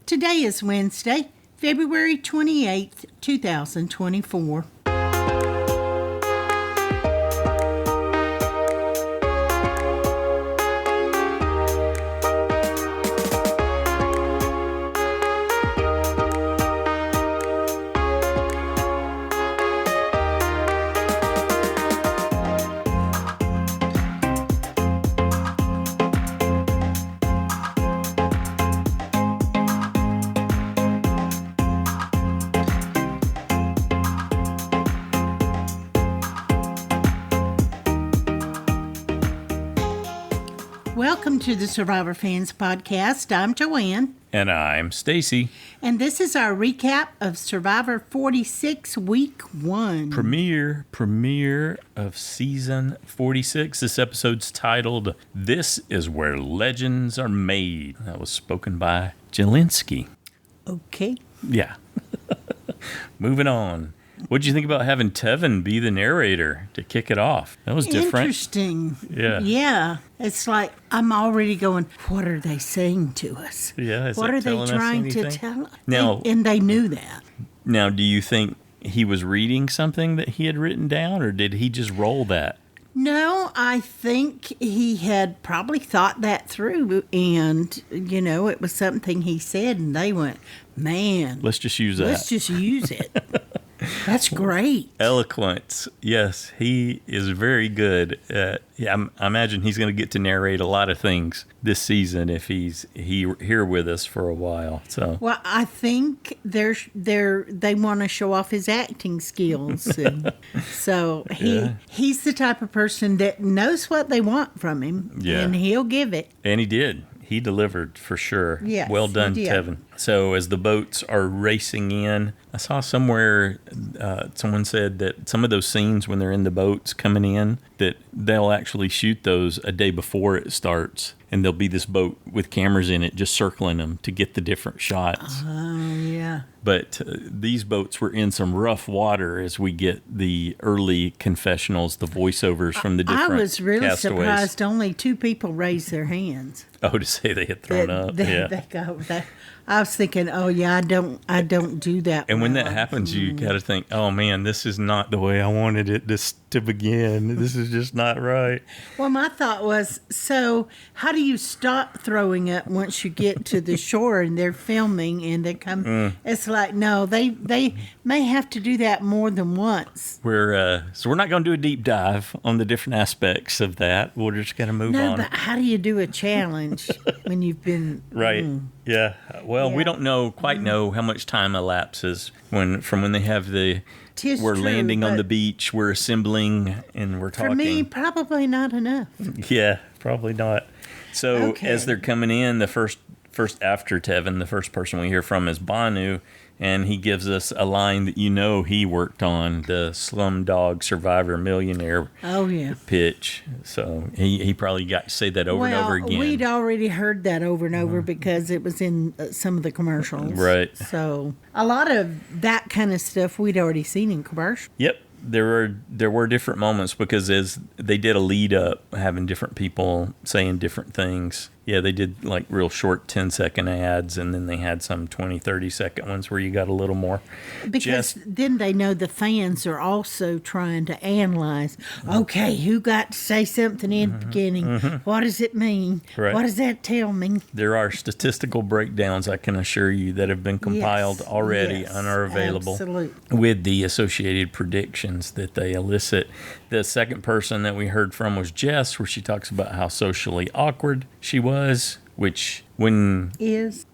Today is Wednesday, February 28th, 2024. Welcome to the Survivor Fans Podcast. I'm Joanne. And I'm Stacy. And this is our recap of Survivor 46 Week 1. Premiere of Season 46. This episode's titled, This is Where Legends Are Made. That was spoken by Jelinski. Okay. Yeah. Moving on. What'd you think about having Tevin be the narrator to kick it off? That was different. Interesting. Yeah. Yeah. It's like I'm already going, what are they saying to us? Yeah. What are they trying to tell us? Now, and they knew that. Now, do you think he was reading something that he had written down, or did he just roll that? No, I think he had probably thought that through, and, you know, it was something he said, and they went, man. Let's just use that. Let's just use it. That's great. Eloquence. Yes, he is very good. I imagine he's going to get to narrate a lot of things this season if he's here with us for a while. So, well, I think they want to show off his acting skills. And so he's the type of person that knows what they want from him, and he'll give it. And he did. He delivered for sure. Yes, well done, Tevin. So as the boats are racing in, I saw somewhere someone said that some of those scenes when they're in the boats coming in, that they'll actually shoot those a day before it starts. And there'll be this boat with cameras in it just circling them to get the different shots. Oh, yeah. But these boats were in some rough water as we get the early confessionals, the voiceovers from the different I was really castaways. Surprised only 2 people raised their hands. Oh, to say they had thrown up. I was thinking, oh yeah, I don't do that. And when that happens, you got to think, oh man, this is not the way I wanted it to begin. This is just not right. Well, my thought was, so how do you stop throwing up once you get to the shore and they're filming and they come? It's like, no, they may have to do that more than once. We're not going to do a deep dive on the different aspects of that. We're just going to move on. No, but how do you do a challenge when you've been right? Yeah. Well, we don't quite know how much time elapses from when they have we're landing on the beach, we're assembling, and we're talking. For me, probably not enough. Yeah, probably not. So as they're coming in, the first after Tevin, the first person we hear from is Bhanu, and he gives us a line that he worked on, the Slumdog Survivor Millionaire pitch. So he probably got to say that over and over again. We'd already heard that over and over because it was in some of the commercials. Right. So a lot of that kind of stuff we'd already seen in commercials. Yep. There were different moments because as they did a lead up, having different people saying different things. Yeah, they did like real short 10-second ads, and then they had some 20, 30-second ones where you got a little more. Because then they know the fans are also trying to analyze, okay, who got to say something in the beginning? What does it mean? Right. What does that tell me? There are statistical breakdowns, I can assure you, that have been compiled already and are available with the associated predictions that they elicit. The second person that we heard from was Jess, where she talks about how socially awkward she was, which has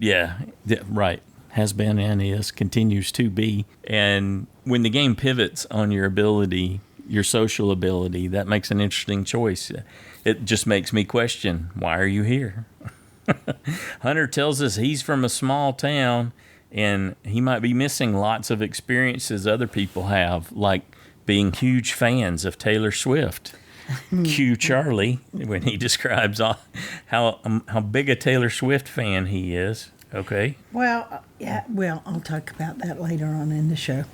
been and is, continues to be. And when the game pivots on your ability, your social ability, that makes an interesting choice. It just makes me question, why are you here? Hunter tells us he's from a small town and he might be missing lots of experiences other people have, like being huge fans of Taylor Swift. Cue Charlie when he describes how big a Taylor Swift fan he is. Okay. Well, I'll talk about that later on in the show.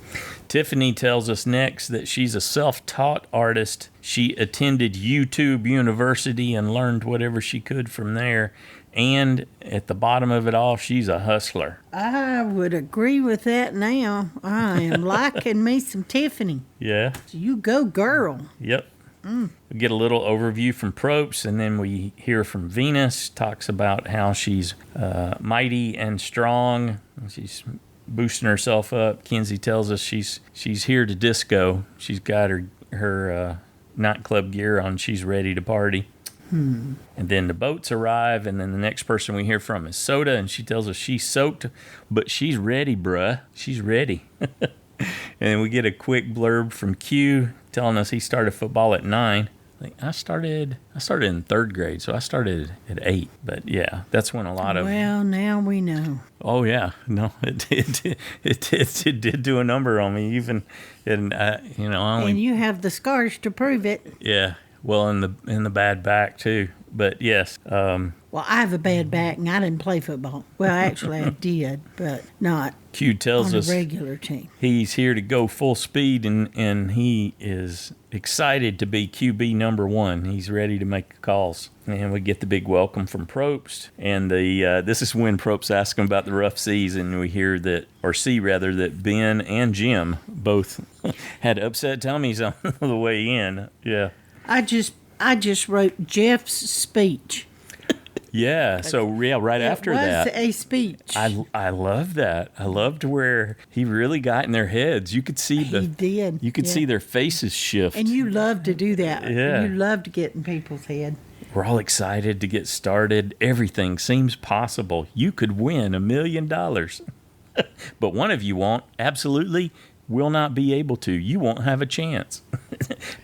Tiffany tells us next that she's a self-taught artist. She attended YouTube University and learned whatever she could from there. And at the bottom of it all, she's a hustler. I would agree with that now. I am liking me some Tiffany. Yeah. So you go, girl. Yep. We get a little overview from Probst, and then we hear from Venus. Talks about how she's mighty and strong. She's boosting herself up. Kenzie tells us she's here to disco. She's got her nightclub gear on. She's ready to party. And then the boats arrive, and then the next person we hear from is Soda, and she tells us she's soaked, but she's ready, bruh. She's ready. And then we get a quick blurb from Q telling us he started football at 9. I started in 3rd grade, so I started at 8. But yeah, that's when a lot of... Well, now we know. Oh yeah, no, it did do a number on me, even, and I only... And you have the scars to prove it. Yeah, well, in the bad back too. But yes. Well, I have a bad back, and I didn't play football. Well, actually, I did, but not Q tells on us a regular team. He's here to go full speed, and he is excited to be QB number 1. He's ready to make calls. And we get the big welcome from Probst. And this is when Probst asks him about the rough seas, and we hear that, or see rather, that Ben and Jim both had upset tummies on the way in. Yeah. I just wrote Jeff's speech. Yeah, so right after that. It was a speech. I love that. I loved where he really got in their heads. You could see He did. You could see their faces shift. And you love to do that. Yeah. You love to get in people's head. We're all excited to get started. Everything seems possible. You could win $1 million. But one of you won't. Absolutely will not be able to. You won't have a chance.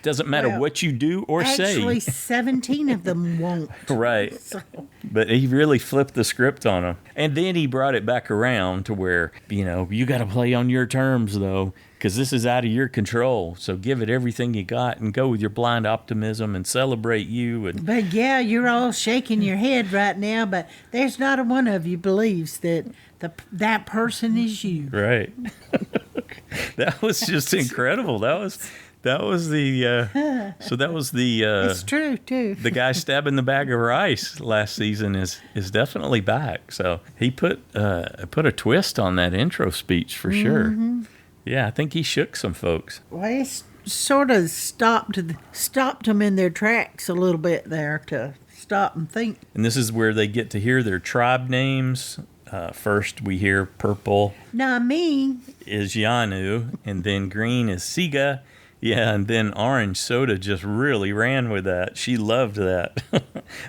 Doesn't matter what you do or say. Actually, 17 of them won't. Right. So. But he really flipped the script on them. And then he brought it back around to where, you got to play on your terms, though, because this is out of your control. So give it everything you got and go with your blind optimism and celebrate you. But yeah, you're all shaking your head right now, but there's not a one of you believes that that person is you. Right. That was just incredible. That was the It's true too. The guy stabbing the bag of rice last season is definitely back. So he put a twist on that intro speech for sure. Yeah, I think he shook some folks. Well, it sort of stopped them in their tracks a little bit there to stop and think. And this is where they get to hear their tribe names. First, we hear purple. Nami is Yanu, and then green is Siga. Yeah, and then orange Soda just really ran with that. She loved that.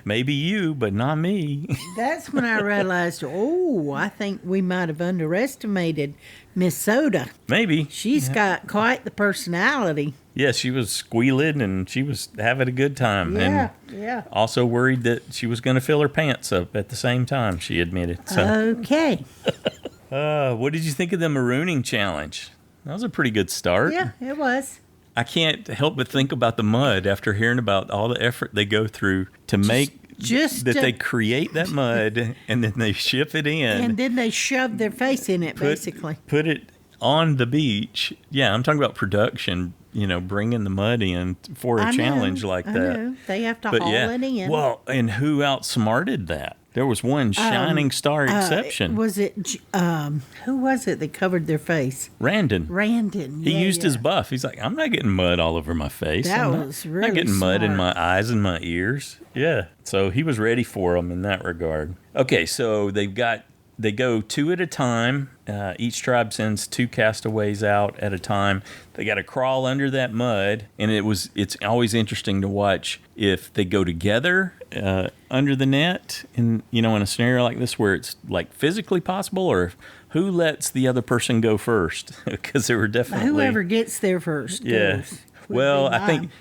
Maybe you, but not me. That's when I realized, I think we might have underestimated Miss Soda. Maybe. She's got quite the personality. Yeah, she was squealing and she was having a good time. Yeah. Also worried that she was going to fill her pants up at the same time, she admitted. So. Okay. What did you think of the marooning challenge? That was a pretty good start. Yeah, it was. I can't help but think about the mud after hearing about all the effort they go through to make they create that mud and then they ship it in. And then they shove their face in it, basically. Put it on the beach. Yeah, I'm talking about production, bringing the mud in for a challenge like that. I know. They have to haul it in. Well, and who outsmarted that? There was one shining star exception. Was it, who was it that covered their face? Randen. He used his buff. He's like, I'm not getting mud all over my face. That was really not getting smart. mud in my eyes and my ears. Yeah. So he was ready for them in that regard. Okay, so they go 2 at a time. Each tribe sends 2 castaways out at a time. They got to crawl under that mud, and it's always interesting to watch if they go together under the net in a scenario like this where it's like physically possible, or who lets the other person go first, because there were definitely whoever gets there first. Yeah. Well, I think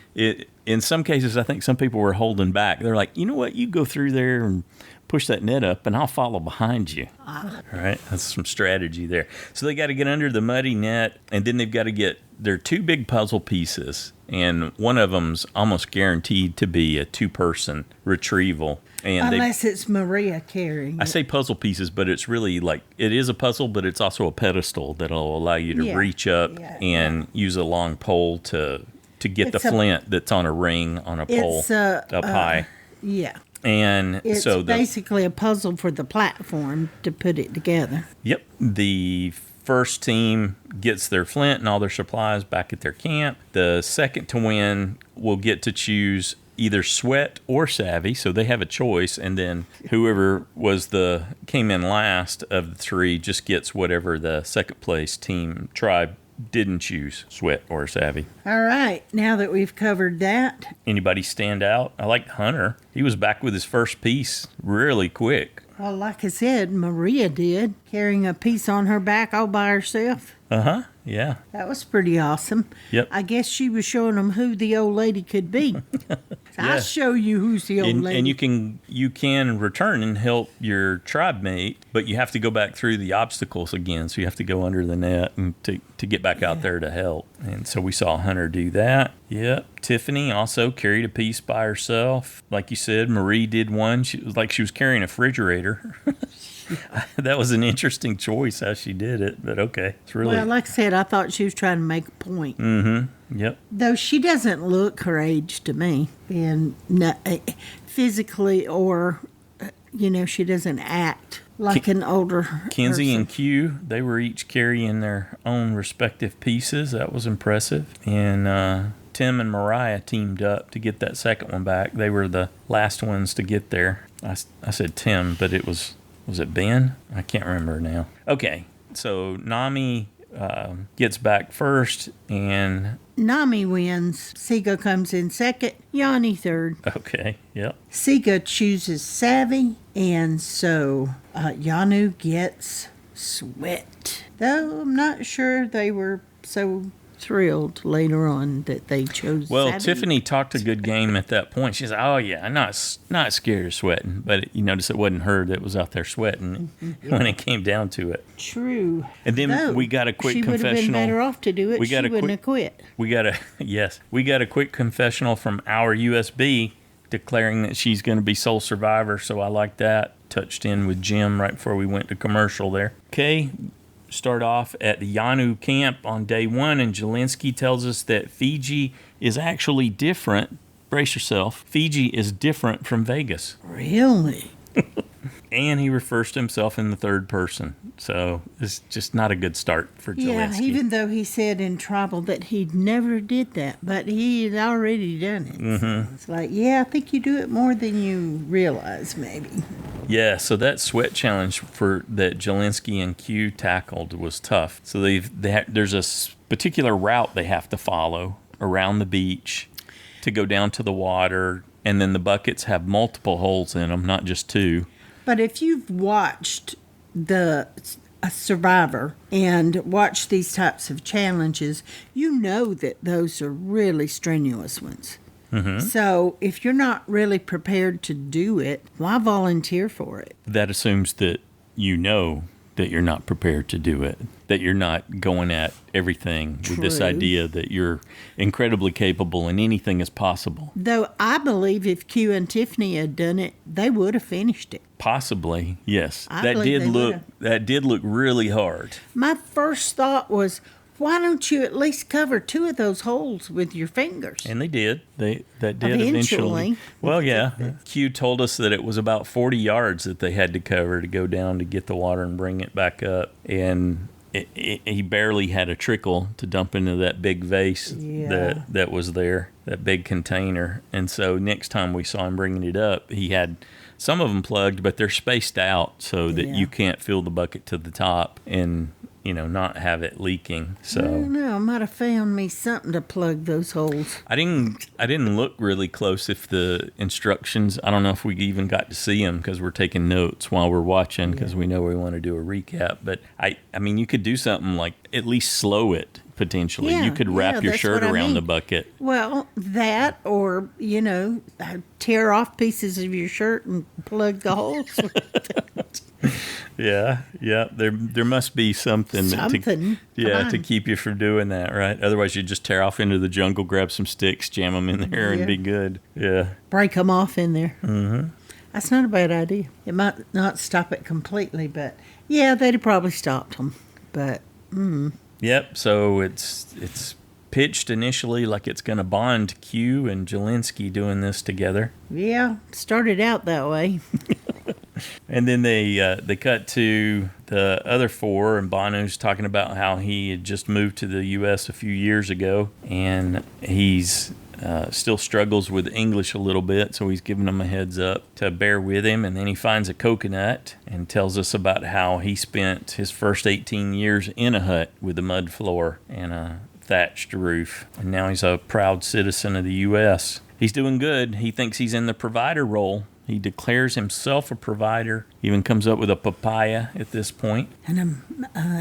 in some cases, I think some people were holding back. They're like, you know what, you go through there and push that net up, and I'll follow behind you. All right, that's some strategy there. So they got to get under the muddy net, and then they've got to get their 2 big puzzle pieces, and one of them's almost guaranteed to be a 2-person retrieval. And unless it's Moriah carrying I say puzzle pieces, but it's really like, it is a puzzle, but it's also a pedestal that'll allow you to reach up and use a long pole to get the flint that's on a ring on a pole up high. Yeah. And It's so basically a puzzle for the platform to put it together. Yep. The first team gets their flint and all their supplies back at their camp. The second to win will get to choose either sweat or savvy, so they have a choice, and then whoever came in last of the three just gets whatever the second place team tribe didn't choose, sweat or savvy. All right, now that we've covered that. Anybody stand out? I like Hunter. He was back with his first piece really quick. Well, like I said, Moriah did, carrying a piece on her back all by herself. Uh-huh, yeah. That was pretty awesome. Yep. I guess she was showing them who the old lady could be. I'll show you who's the old lady. And you can return and help your tribe mate, but you have to go back through the obstacles again. So you have to go under the net and to get back out there to help. And so we saw Hunter do that. Yep. Tiffany also carried a piece by herself. Like you said, Marie did one. She was carrying a refrigerator. That was an interesting choice how she did it, but okay. It's really... Well, like I said, I thought she was trying to make a point. Mm-hmm. Yep. Though she doesn't look her age to me, and physically or, she doesn't act like an older Kenzie person. and Q, they were each carrying their own respective pieces. That was impressive. And Tim and Moriah teamed up to get that second one back. They were the last ones to get there. I said Tim, but it was it Ben? I can't remember now. Okay, so Nami gets back first, and... Nami wins. Siga comes in second. Yanu third. Okay, yep. Siga chooses savvy, and so Yanu gets sweat. Though I'm not sure they were so thrilled later on that they chose savvy. Tiffany talked a good game at that point. She's like, oh yeah, I'm not scared of sweating, but you notice it wasn't her that was out there sweating when it came down to it. True. And then we got a quick confessional. She would have been better off to do it. She wouldn't have quit. We got a quick confessional from our USB declaring that she's going to be sole survivor, so I like that. Touched in with Jim right before we went to commercial there. Okay. Start off at the Yanu camp on day one, and Jelinski tells us that Fiji is actually different. Brace yourself. Fiji is different from Vegas. Really? And he refers to himself in the third person. So it's just not a good start for Jelinski. Yeah, even though he said in tribal that he never did that, but he had already done it. Mm-hmm. So it's like, I think you do it more than you realize, maybe. Yeah, so that sweat challenge that Jelinski and Q tackled was tough. So there's a particular route they have to follow around the beach to go down to the water, and then the buckets have multiple holes in them, not just two. But if you've watched a Survivor and watched these types of challenges, you know that those are really strenuous ones. Mm-hmm. So if you're not really prepared to do it, why volunteer for it? That assumes that you know that you're not prepared to do it, that you're not going at everything with this idea that you're incredibly capable and anything is possible. Though I believe if Q and Tiffany had done it, they would have finished it. Possibly, yes. That did look really hard. My first thought was, why don't you at least cover two of those holes with your fingers? And they did. That did eventually. Well, yeah. Q told us that it was about 40 yards that they had to cover to go down to get the water and bring it back up. And he barely had a trickle to dump into that big vase that was there, that big container. And so next time we saw him bringing it up, he had some of them plugged, but they're spaced out so that you can't fill the bucket to the top and not have it leaking. So I don't know. I might have found me something to plug those holes. I didn't look really close if the instructions. I don't know if we even got to see them because we're taking notes while we're watching because we know we want to do a recap. But I mean, you could do something like at least slow it potentially. You could wrap your shirt around the bucket. Well, that or tear off pieces of your shirt and plug the holes. Yeah. There must be something to keep you from doing that, right? Otherwise, you just tear off into the jungle, grab some sticks, jam them in there, and be good. Yeah. Break them off in there. Mm-hmm. That's not a bad idea. It might not stop it completely, but they'd have probably stopped them. But Yep. So it's pitched initially like it's going to bond Q and Jelinski doing this together. Yeah, started out that way. And then they cut to the other four, and Bhanu's talking about how he had just moved to the U.S. a few years ago, and he's still struggles with English a little bit, so he's giving them a heads up to bear with him. And then he finds a coconut and tells us about how he spent his first 18 years in a hut with a mud floor and a thatched roof, and now he's a proud citizen of the U.S. He's doing good. He thinks he's in the provider role. He declares himself a provider. Even comes up with a papaya at this point. And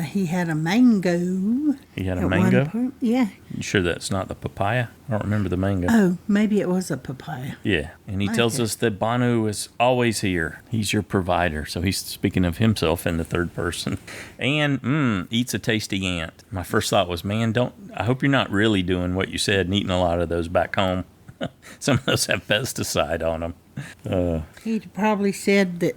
he had a mango. He had a mango? Yeah. You sure that's not the papaya? I don't remember the mango. Oh, maybe it was a papaya. Yeah. And he tells us that Bhanu is always here. He's your provider. So he's speaking of himself in the third person. And eats a tasty ant. My first thought was, man, I hope you're not really doing what you said and eating a lot of those back home. Some of those have pesticide on them. He probably said that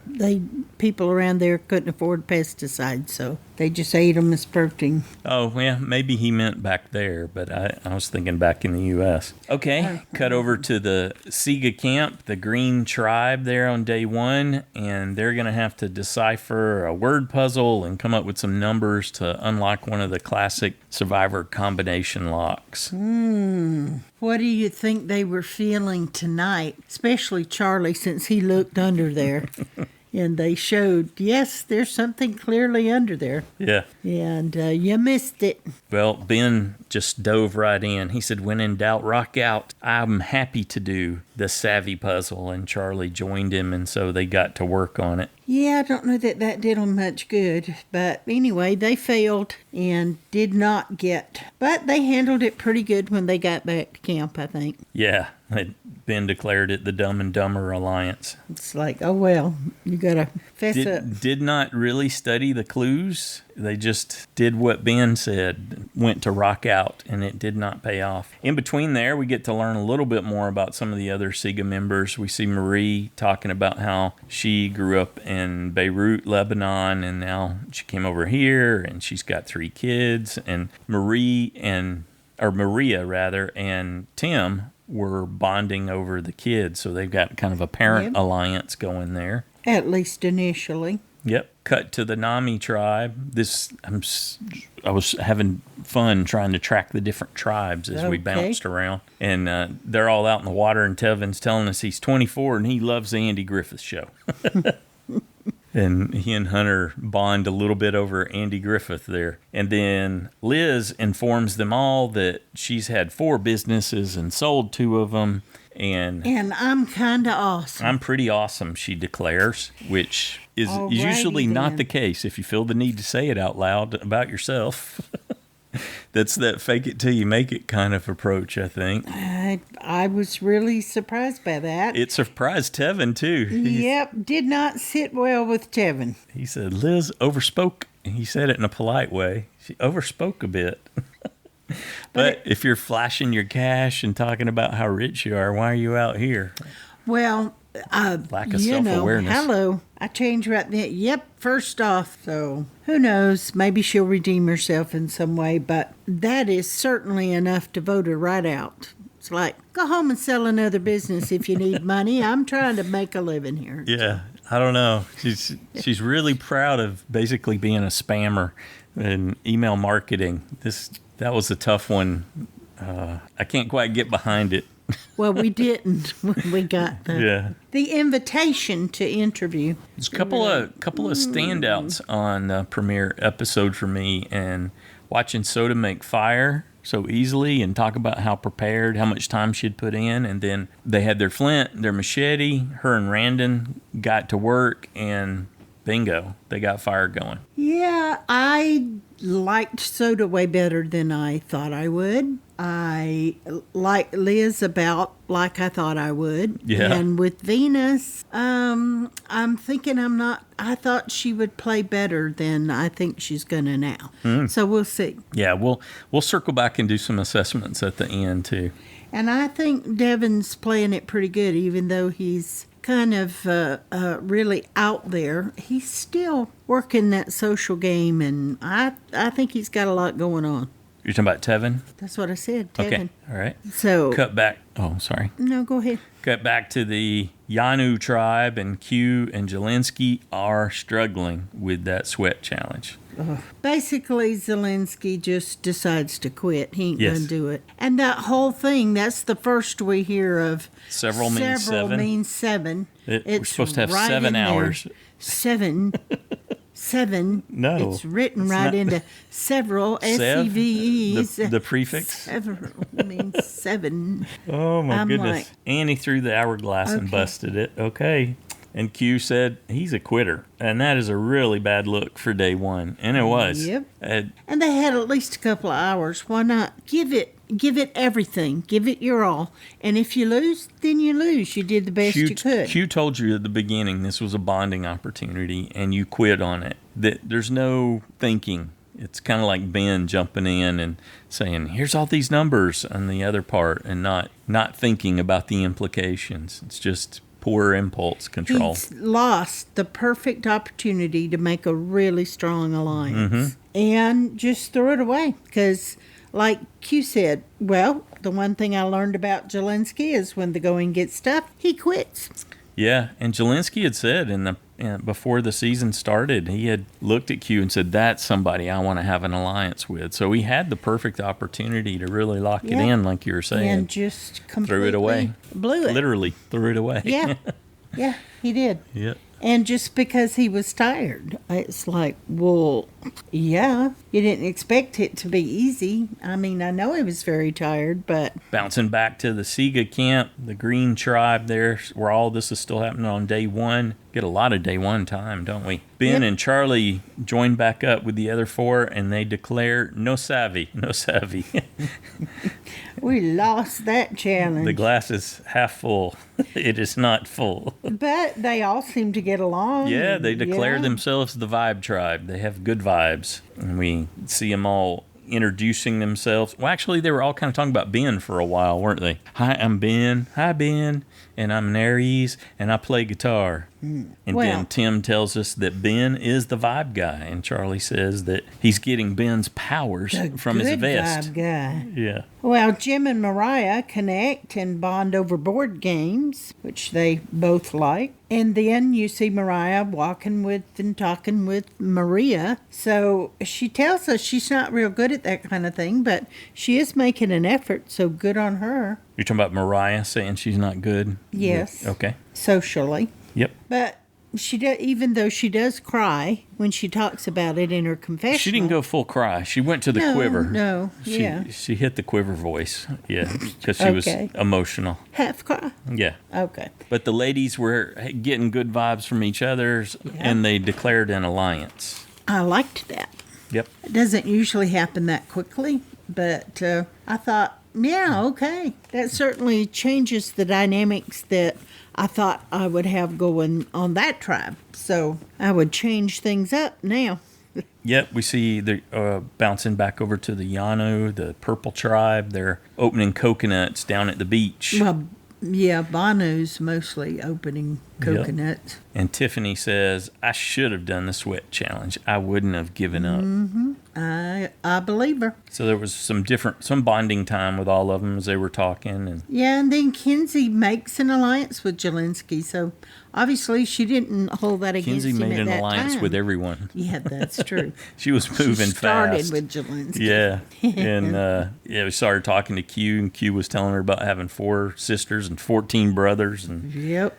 people around there couldn't afford pesticides, so they just ate them as protein. Oh, yeah, maybe he meant back there, but I was thinking back in the U.S. Okay, cut over to the Siga camp, the Green Tribe there on day one, and they're going to have to decipher a word puzzle and come up with some numbers to unlock one of the classic Survivor combination locks. What do you think they were feeling tonight, especially Charlie, since he looked under there? And they showed, yes, there's something clearly under there. Yeah. And you missed it. Well, Ben just dove right in. He said, when in doubt, rock out. I'm happy to do the savvy puzzle. And Charlie joined him, and so they got to work on it. Yeah, I don't know that did them much good. But anyway, they failed and did not get. But they handled it pretty good when they got back to camp, I think. Yeah. Ben declared it the Dumb and Dumber Alliance. It's like, oh, well, you got to fess up. Did not really study the clues. They just did what Ben said, went to rock out, and it did not pay off. In between there, we get to learn a little bit more about some of the other Siga members. We see Marie talking about how she grew up in Beirut, Lebanon, and now she came over here, and she's got 3 kids. And Maria, and Tim were bonding over the kids, so they've got kind of a parent alliance going there. At least initially. Yep. Cut to the Nami tribe. I was having fun trying to track the different tribes as we bounced around. And they're all out in the water, and Tevin's telling us he's 24 and he loves the Andy Griffith Show. And he and Hunter bond a little bit over Andy Griffith there. And then Liz informs them all that she's had 4 businesses and sold 2 of them. And I'm kind of awesome. I'm pretty awesome, she declares, which is usually not the case if you feel the need to say it out loud about yourself. That's that fake it till you make it kind of approach, I think. I was really surprised by that. It surprised Tevin, too. Yep, did not sit well with Tevin. He said, Liz overspoke. He said it in a polite way. She overspoke a bit. But if you're flashing your cash and talking about how rich you are, why are you out here? Well, lack of self-awareness. Hello. I changed right then. Yep, first off. So who knows? Maybe she'll redeem herself in some way, but that is certainly enough to vote her right out. It's like, go home and sell another business if you need money. I'm trying to make a living here. Yeah, I don't know. She's really proud of basically being a spammer in email marketing. That was a tough one. I can't quite get behind it. Well, we didn't when we got the invitation to interview. There's a couple of standouts on the premiere episode for me, and watching Soda make fire so easily and talk about how prepared, how much time she'd put in, and then they had their flint, their machete. Her and Randen got to work, and bingo, they got fire going. Yeah, I liked Soda way better than I thought I would. I like Liz about like I thought I would. Yeah. And with Venus, I'm thinking I thought she would play better than I think she's going to now. So we'll see. Yeah, we'll circle back and do some assessments at the end too. And I think Devin's playing it pretty good, even though he's kind of really out there. He's still working that social game, and I think he's got a lot going on. You're talking about Tevin? That's what I said, Tevin. Okay, all right. So Cut back. Oh, sorry. no, go ahead. Cut back to the Yanu tribe, and Q and Zelensky are struggling with that sweat challenge. Basically, Zelensky just decides to quit. He ain't Yes. gonna do it. And that whole thing, that's the first we hear of. Several means seven. Means seven. We're supposed to have right 7 in there. hours. Seven. Seven. No, It's written it's right not. into several, Sev, SEVEs. the prefix. Several means seven. Oh, my I'm goodness. like- Annie threw the hourglass and Okay. busted it. Okay. And Q said he's a quitter. And that is a really bad look for day one. And it was. Yep. Uh, And they had at least a couple of hours. Why not? Give it everything. Give it your all. And if you lose, then you lose. You did the best you could. Q told you at the beginning this was a bonding opportunity, and you quit on it. That there's no thinking. It's kind of like Ben jumping in and saying, "Here's all these numbers," on the other part, and not thinking about the implications. It's just poor impulse control. He's lost the perfect opportunity to make a really strong alliance and just threw it away because, like Q said, well, the one thing I learned about Zelensky is when the going gets tough, he quits. Yeah, and Zelensky had said before the season started, he had looked at Q and said, "That's somebody I want to have an alliance with." So he had the perfect opportunity to really lock it Yeah. in, like you were saying. And just completely Threw it away. Blew it. Literally threw it away. Yeah. Yeah, he did. Yep. And just because he was tired, it's like, well, yeah, you didn't expect it to be easy. I mean, I know he was very tired, but Bouncing back to the Siga camp, the Green Tribe there, where all this is still happening on day one. Get a lot of day one time, don't we? Ben Yep. and Charlie join back up with the other 4, and they declare no savvy, no savvy. we lost that challenge. The glass is half full. It is not full. But they all seem to get along. Yeah, they declare Yeah. themselves the Vibe Tribe. They have good vibes. And we see them all introducing themselves. Well, actually, they were all kind of talking about Ben for a while, weren't they? "Hi, I'm Ben. Hi, Ben. And I'm an Aries, and I play guitar." And Well- then Tim tells us that Ben is the vibe guy. And Charlie says that he's getting Ben's powers The from his good vest. vibe guy. Yeah. Well, Jim and Moriah connect and bond over board games, which they both like. And then you see Moriah walking with and talking with Maria. So she tells us she's not real good at that kind of thing, but she is making an effort, so good on her You're talking about Moriah saying she's not good? Yes. Okay. socially. Yep. But she does, even though she does cry when she talks about it in her confession. She didn't go full cry. She went to the No, quiver. no, She, yeah. She hit the quiver voice. Yeah, because she was Okay. emotional. Half cry. Yeah. Okay. But the ladies were getting good vibes from each other, and they declared an alliance. I liked that. Yep. It doesn't usually happen that quickly, but I thought, yeah, okay. That certainly changes the dynamics that I thought I would have going on that tribe. So I would change things up now. Yep, we see the bouncing back over to the Yanu, the purple tribe. They're opening coconuts down at the beach. Well, yeah, Bhanu's mostly opening coconuts. And Tiffany says, "I should have done the sweat challenge. I wouldn't have given up." I believe her. So there was some bonding time with all of them as they were talking. And Yeah, and then Kenzie makes an alliance with Zelensky, so obviously she didn't hold that against Kenzie him made at an that alliance time. with everyone. Yeah, that's true. She was moving She started fast. with Zelensky. Yeah. And we started talking to Q, and Q was telling her about having 4 sisters and 14 brothers. And Yep.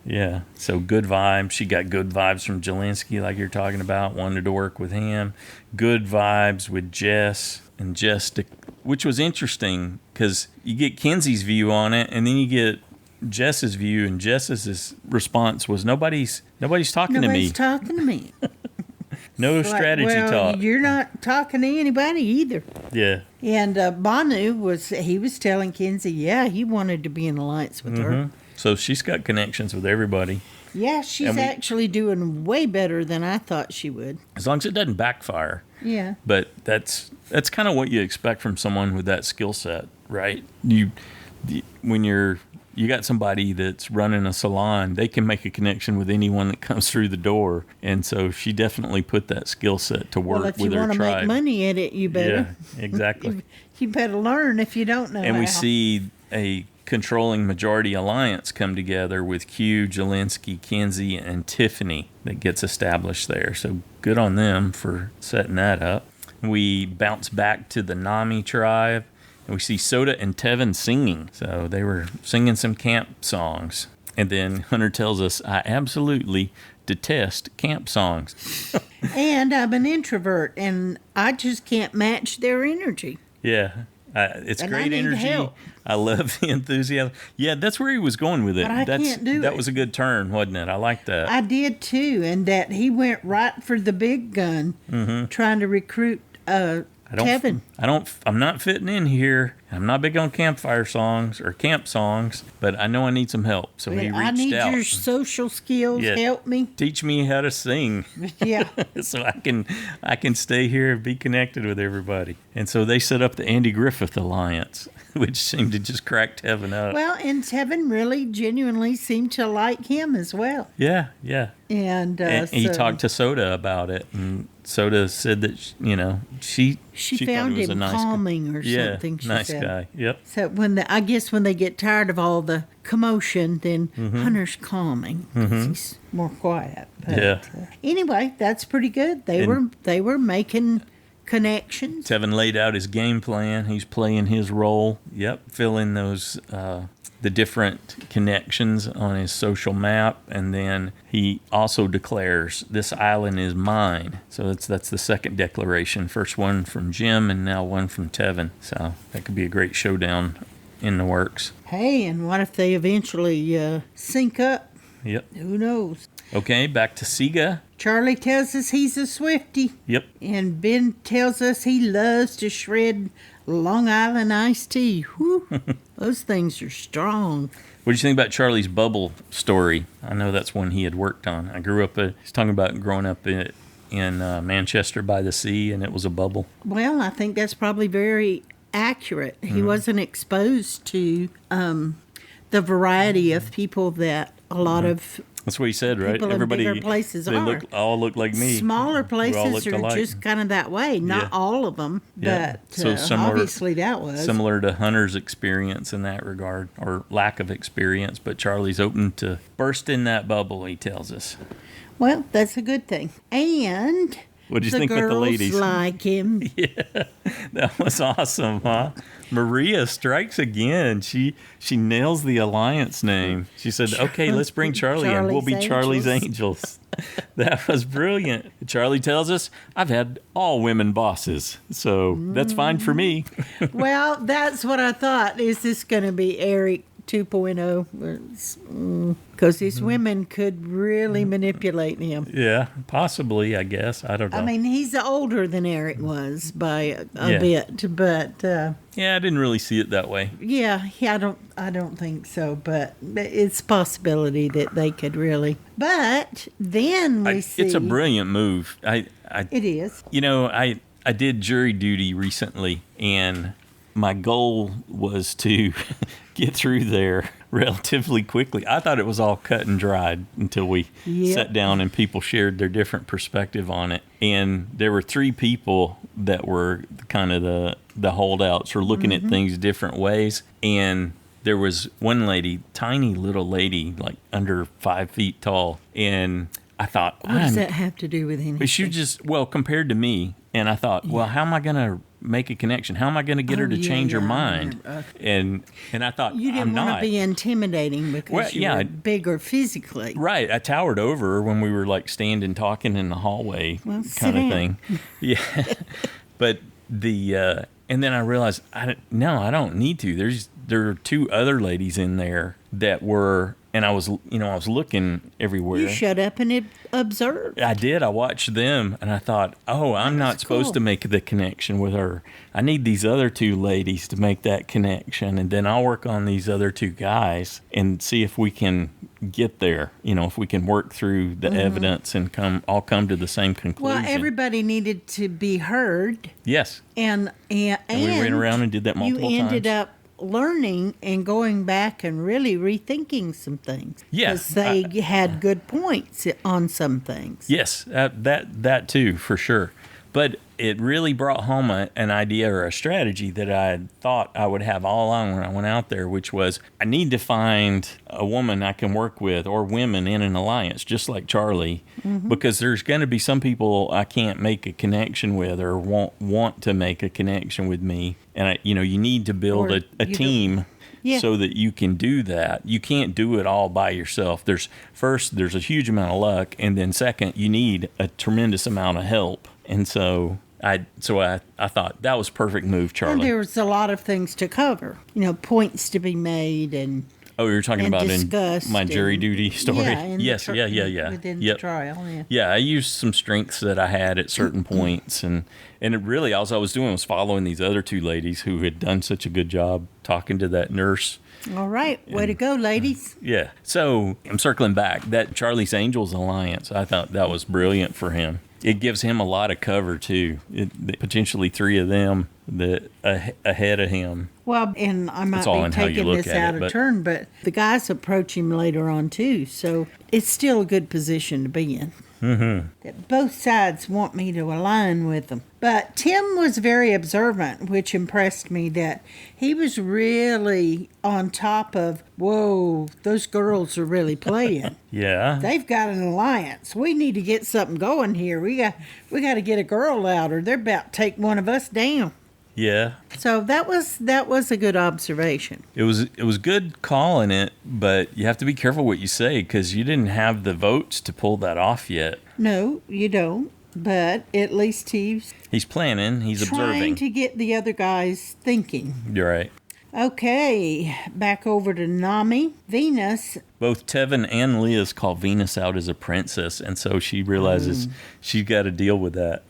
yeah, so good vibes. She got good vibes from Zelensky, like you're talking about, wanted to work with him. Good vibes with Jess. And Jess, which was interesting because you get Kenzie's view on it, and then you get Jess's view, and Jess's response was, nobody's talking to me. Nobody's talking to me. No Like, strategy well, talk. You're not talking to anybody either. Yeah. And Bhanu was telling Kenzie, yeah, he wanted to be in alliance with her. So she's got connections with everybody. Yeah, she's And we- actually doing way better than I thought she would. As long as it doesn't backfire. Yeah. But that's kind of what you expect from someone with that skill set, right? When you're you got somebody that's running a salon, they can make a connection with anyone that comes through the door. And so she definitely put that skill set to work with her tribe. Well, if you want to make money at it, you better. Yeah, exactly. You better learn if you don't know And how. we see a controlling majority alliance come together with Q, Jelinski, Kenzie, and Tiffany that gets established there. So good on them for setting that up. We bounce back to the Nami tribe, and we see Soda and Tevin singing. So they were singing some camp songs. And then Hunter tells us, I absolutely detest camp songs. And I'm an introvert, and I just can't match their energy. Yeah. It's And great I need energy. help. I love the enthusiasm. Yeah, that's where he was going with it. But I can't do that it. was a good turn, wasn't it? I like that. I did too, and that he went right for the big gun, trying to recruit Tevin. I'm not fitting in here. I'm not big on campfire songs or camp songs, but I know I need some help. So he reached out. I need your social skills. Yeah. Help me. Teach me how to sing. Yeah. So I can stay here and be connected with everybody. And so they set up the Andy Griffith Alliance, which seemed to just crack Tevin up. Well, and Tevin really genuinely seemed to like him as well. Yeah. And, He talked to Soda about it, and Soda said that she found thought it was him a nice calming or something. She nice said. guy. Yep. So I guess when they get tired of all the commotion, then Hunter's calming 'cause he's more quiet. But, Yeah. Anyway, that's pretty good. They were making connections. Tevin laid out his game plan. He's playing his role. Yep. Filling those the different connections on his social map, and then he also declares this island is mine. So that's the second declaration. First one from Jim, and now one from Tevin. So that could be a great showdown in the works. Hey, and what if they eventually sync up? Yep. Who knows? Okay, back to Siga. Charlie tells us he's a Swiftie. Yep. And Ben tells us he loves to shred Long Island iced tea. Whew. Those things are strong. What do you think about Charlie's bubble story? I know that's one he had worked on. I grew up, he's talking about growing up in Manchester by the sea, and it was a bubble. Well, I think that's probably very accurate. He wasn't exposed to the variety of people that a lot of That's what he said, right? people in bigger places they are. all look like me. Smaller We all places looked are alike. just kind of that way. Not Yeah. all of them, Yeah. but So similar- obviously that was. Similar to Hunter's experience in that regard, or lack of experience, but Charlie's open to burst in that bubble, he tells us. Well, that's a good thing. And What did you the think with the girls ladies? like him. Yeah, that was awesome, huh? Moriah strikes again. She nails the alliance name. She said, okay, let's bring Charlie in. We'll be Charlie's Angels. That was brilliant. Charlie tells us, I've had all women bosses, so that's fine for me. Well, that's what I thought. Is this going to be Eric 2.0? Because these women could really manipulate him. Yeah, possibly, I guess. I don't know. I mean, he's older than Eric was by a bit, but yeah, I didn't really see it that way. yeah, I don't think so. But it's a possibility that they could really. But then we see It's a brilliant move. it is. You know, I did jury duty recently, and my goal was to get through there relatively quickly. I thought it was all cut and dried until we sat down and people shared their different perspective on it. And there were three people that were kind of the holdouts or looking at things different ways. And there was one lady, tiny little lady, like under 5 feet tall. And I thought, What does that have to do with anything? she just, compared to me. And I thought, well, how am I going to make a connection? How am I going to get her to change her mind? And I thought, You didn't want to be intimidating because you were bigger physically. Right. I towered over her when we were like standing talking in the hallway kind of thing. Yeah. But and then I realized, I don't need to. There are two other ladies in there that were, and I was looking everywhere. You shut up and observed. I did. I watched them, and I thought, I'm not supposed to make the connection with her. I need these other two ladies to make that connection, and then I'll work on these other two guys and see if we can get there. If we can work through the evidence and all come to the same conclusion. Well, everybody needed to be heard. Yes. And we went around and did that multiple times. You ended times. up learning and going back and really rethinking some things. Yeah, Because they had good points on some things. Yes, that too, for sure. But it really brought home an idea or a strategy that I had thought I would have all along when I went out there, which was I need to find a woman I can work with or women in an alliance, just like Charlie, because there's going to be some people I can't make a connection with or won't want to make a connection with me. And, you need to build a team. Yeah. So that you can do that. You can't do it all by yourself. There's a huge amount of luck, and then second, you need a tremendous amount of help. And so I thought that was perfect move, Charlie. And there was a lot of things to cover, points to be made and oh, you're talking about in my jury duty story? Yeah, yes, yeah. Within the trial, yeah. Yeah, I used some strengths that I had at certain points, and it really, all I was doing was following these other two ladies who had done such a good job talking to that nurse. All right, way to go, ladies. Yeah, so I'm circling back. That Charlie's Angels Alliance, I thought that was brilliant for him. It gives him a lot of cover, too. Potentially three of them ahead of him. Well, and I might be taking this out of turn, but the guys approach him later on, too. So it's still a good position to be in. Mm-hmm. That both sides want me to align with them. But Tim was very observant, which impressed me that he was really on top of, whoa, those girls are really playing. Yeah. They've got an alliance. We need to get something going here. We got to get a girl out or they're about to take one of us down. Yeah. So that was a good observation. It was good calling it, but you have to be careful what you say because you didn't have the votes to pull that off yet. No, you don't. But at least he's planning. He's observing. Trying to get the other guys thinking. You're right. Okay, back over to Nami. Venus. Both Tevin and Liz call Venus out as a princess, and so she realizes she's got to deal with that.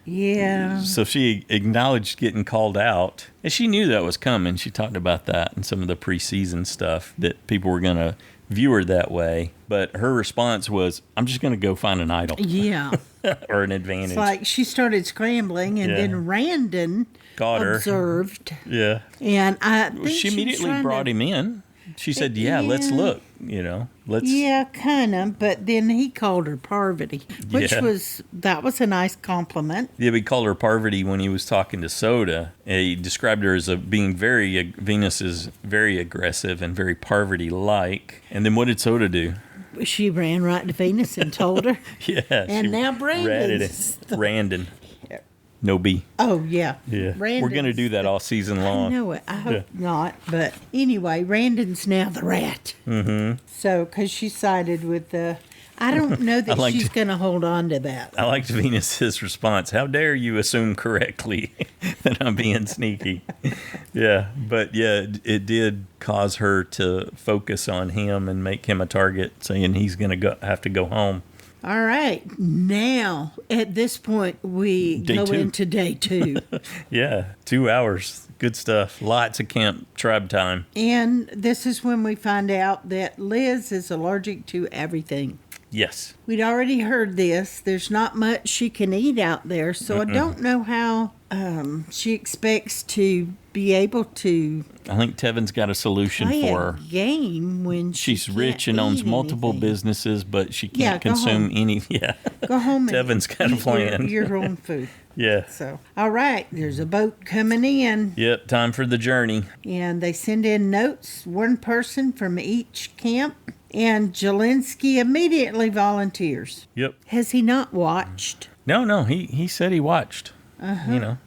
Yeah. So she acknowledged getting called out, and she knew that was coming. She talked about that in some of the preseason stuff, that people were going to view her that way. But her response was, I'm just going to go find an idol. Yeah. Or an advantage. It's like she started scrambling, and then Randen observed. Yeah. And I think she immediately brought him in. She said, let's look, let's. Yeah, kind of. But then he called her Parvati, which was a nice compliment. Yeah, he called her Parvati when he was talking to Soda. He described her as being Venus is very aggressive and very Parvati-like. And then what did Soda do? She ran right to Venus and told her. Yeah. And now Brandon's. Randen. No B. Oh, yeah. Yeah. We're going to do that all season long. I know it. I hope not. But anyway, Randen's now the rat. Mm-hmm. So, because she sided with the... I don't know that she's going to hold on to that. I liked Venus's response. How dare you assume correctly that I'm being sneaky? Yeah. But, it did cause her to focus on him and make him a target, saying he's going to have to go home. All right. Now, at this point, we go into day 2. Yeah, 2 hours. Good stuff. Lots of camp tribe time. And this is when we find out that Liz is allergic to everything. Yes. We'd already heard this. There's not much she can eat out there, so I don't know how she expects to be able to... I think Tevin's got a solution for her. Game when she's rich and owns multiple businesses, but she can't consume any. Yeah, go home. Tevin's got a plan. Your own food. Yeah. So, all right, there's a boat coming in. Yep, time for the journey. And they send in notes, one person from each camp, and Jelinski immediately volunteers. Yep. Has he not watched? No, he said he watched.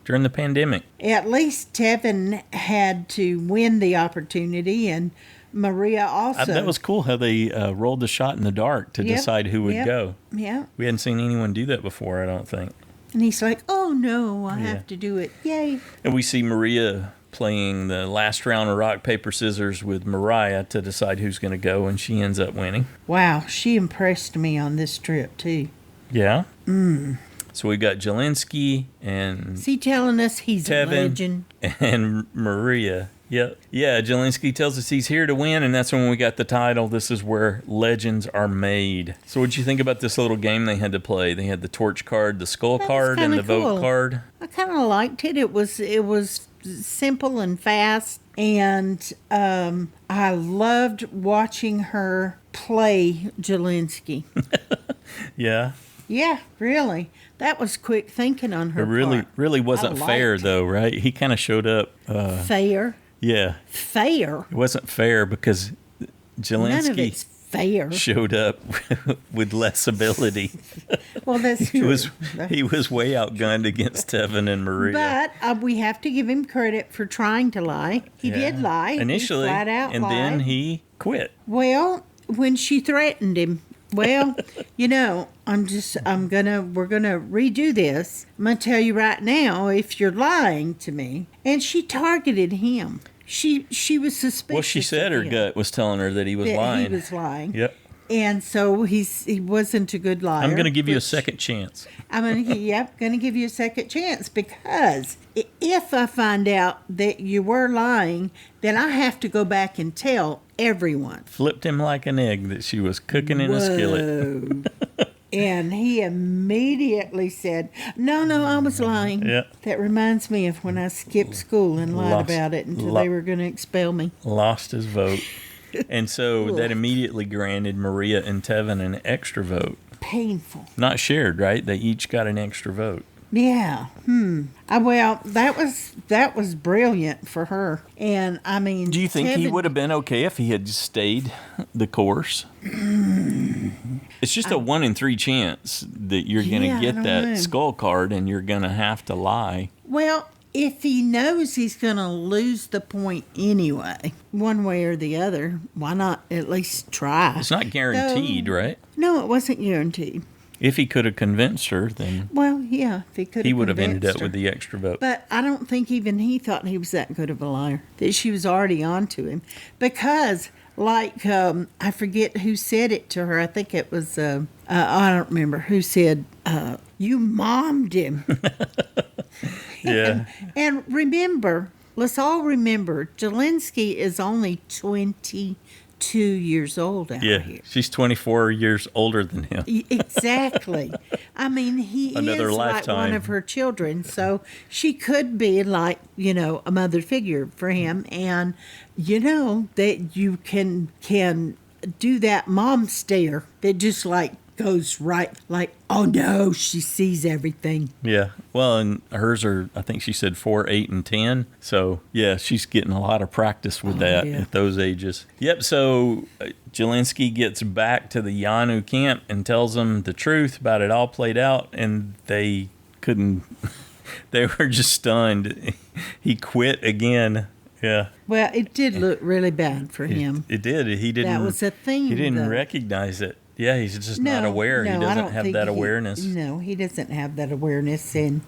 During the pandemic. At least Tevin had to win the opportunity, and Moriah also. That was cool how they rolled the shot in the dark to decide who would go. Yeah. We hadn't seen anyone do that before, I don't think. And he's like, oh, no, I have to do it. Yay. And we see Moriah playing the last round of rock, paper, scissors with Moriah to decide who's going to go, and she ends up winning. Wow, she impressed me on this trip, too. Yeah? So we got Jelinski and... Is he telling us he's Tevin a legend? And Moriah. Yep. Yeah, Jelinski tells us he's here to win, and that's when we got the title. This is where legends are made. So what'd you think about this little game they had to play? They had the torch card, the skull card, and the vote card. I I kind of liked it. It was simple and fast, and I loved watching her play Jelinski. Yeah. Yeah, really. That was quick thinking on her It really, part. really wasn't I fair, liked though, right? He kind of showed up. Fair. Yeah. Fair. It wasn't fair because None of it's Jelinski fair. showed up with less ability. Well, that's He true. was way outgunned against Tevin and Moriah. But we have to give him credit for trying to lie. He did lie. Initially, he flat out and lied. then he quit. Well, when she threatened him, well, we're gonna redo this. I'm gonna tell you right now, if you're lying to me, and she targeted him. She was suspicious. Well, she said of her him, gut was telling her that he was that lying. He was lying. Yep. And so he wasn't a good liar. I'm going to give you a which- second chance. I'm going to give you a second chance, because if I find out that you were lying, then I have to go back and tell everyone. Flipped him like an egg that she was cooking in a skillet. And he immediately said, no, I was lying. Yeah. That reminds me of when I skipped school and lied Lost- about it until they were going to expel me. Lost his vote. And so that immediately granted Moriah and Tevin an extra vote. Painful. Not shared, right? They each got an extra vote. Yeah. Well, that was brilliant for her. And I mean, Do you think he Tevin- would have been okay if he had just stayed the course? It's just a 1 in 3 chance that you're going Yeah, to I get don't that know. skull card and you're going to have to lie. Well, if he knows he's going to lose the point anyway, one way or the other, why not at least try? It's not guaranteed, right? No, it wasn't guaranteed. If he could have convinced her, then Well, yeah, if he could he would have ended up with the extra vote. But I don't think even he thought he was that good of a liar, that she was already on to him. Because, like, I forget who said it to her. I think it was, I don't remember who said, you mommed him. Yeah. And remember, let's all remember, Jelinski is only 22 years old out Yeah. here. She's 24 years older than him. Exactly. I mean, he Another is like lifetime. one of her children, so she could be like, a mother figure for him, and that you can do that mom stare that just like goes right, like, oh no, she sees everything. Yeah. Well, and hers are, I think she said 4, 8, and 10. So, yeah, she's getting a lot of practice with that yeah. at those ages. Yep. So, Jelinski gets back to the Yanu camp and tells them the truth about it all played out, and they couldn't, they were just stunned. He quit again. Yeah. Well, it did look really bad for him. It did. He didn't. That was a theme, He didn't though. recognize it. Yeah, he's just not aware. He I doesn't don't have think that awareness. No, he doesn't have that awareness. And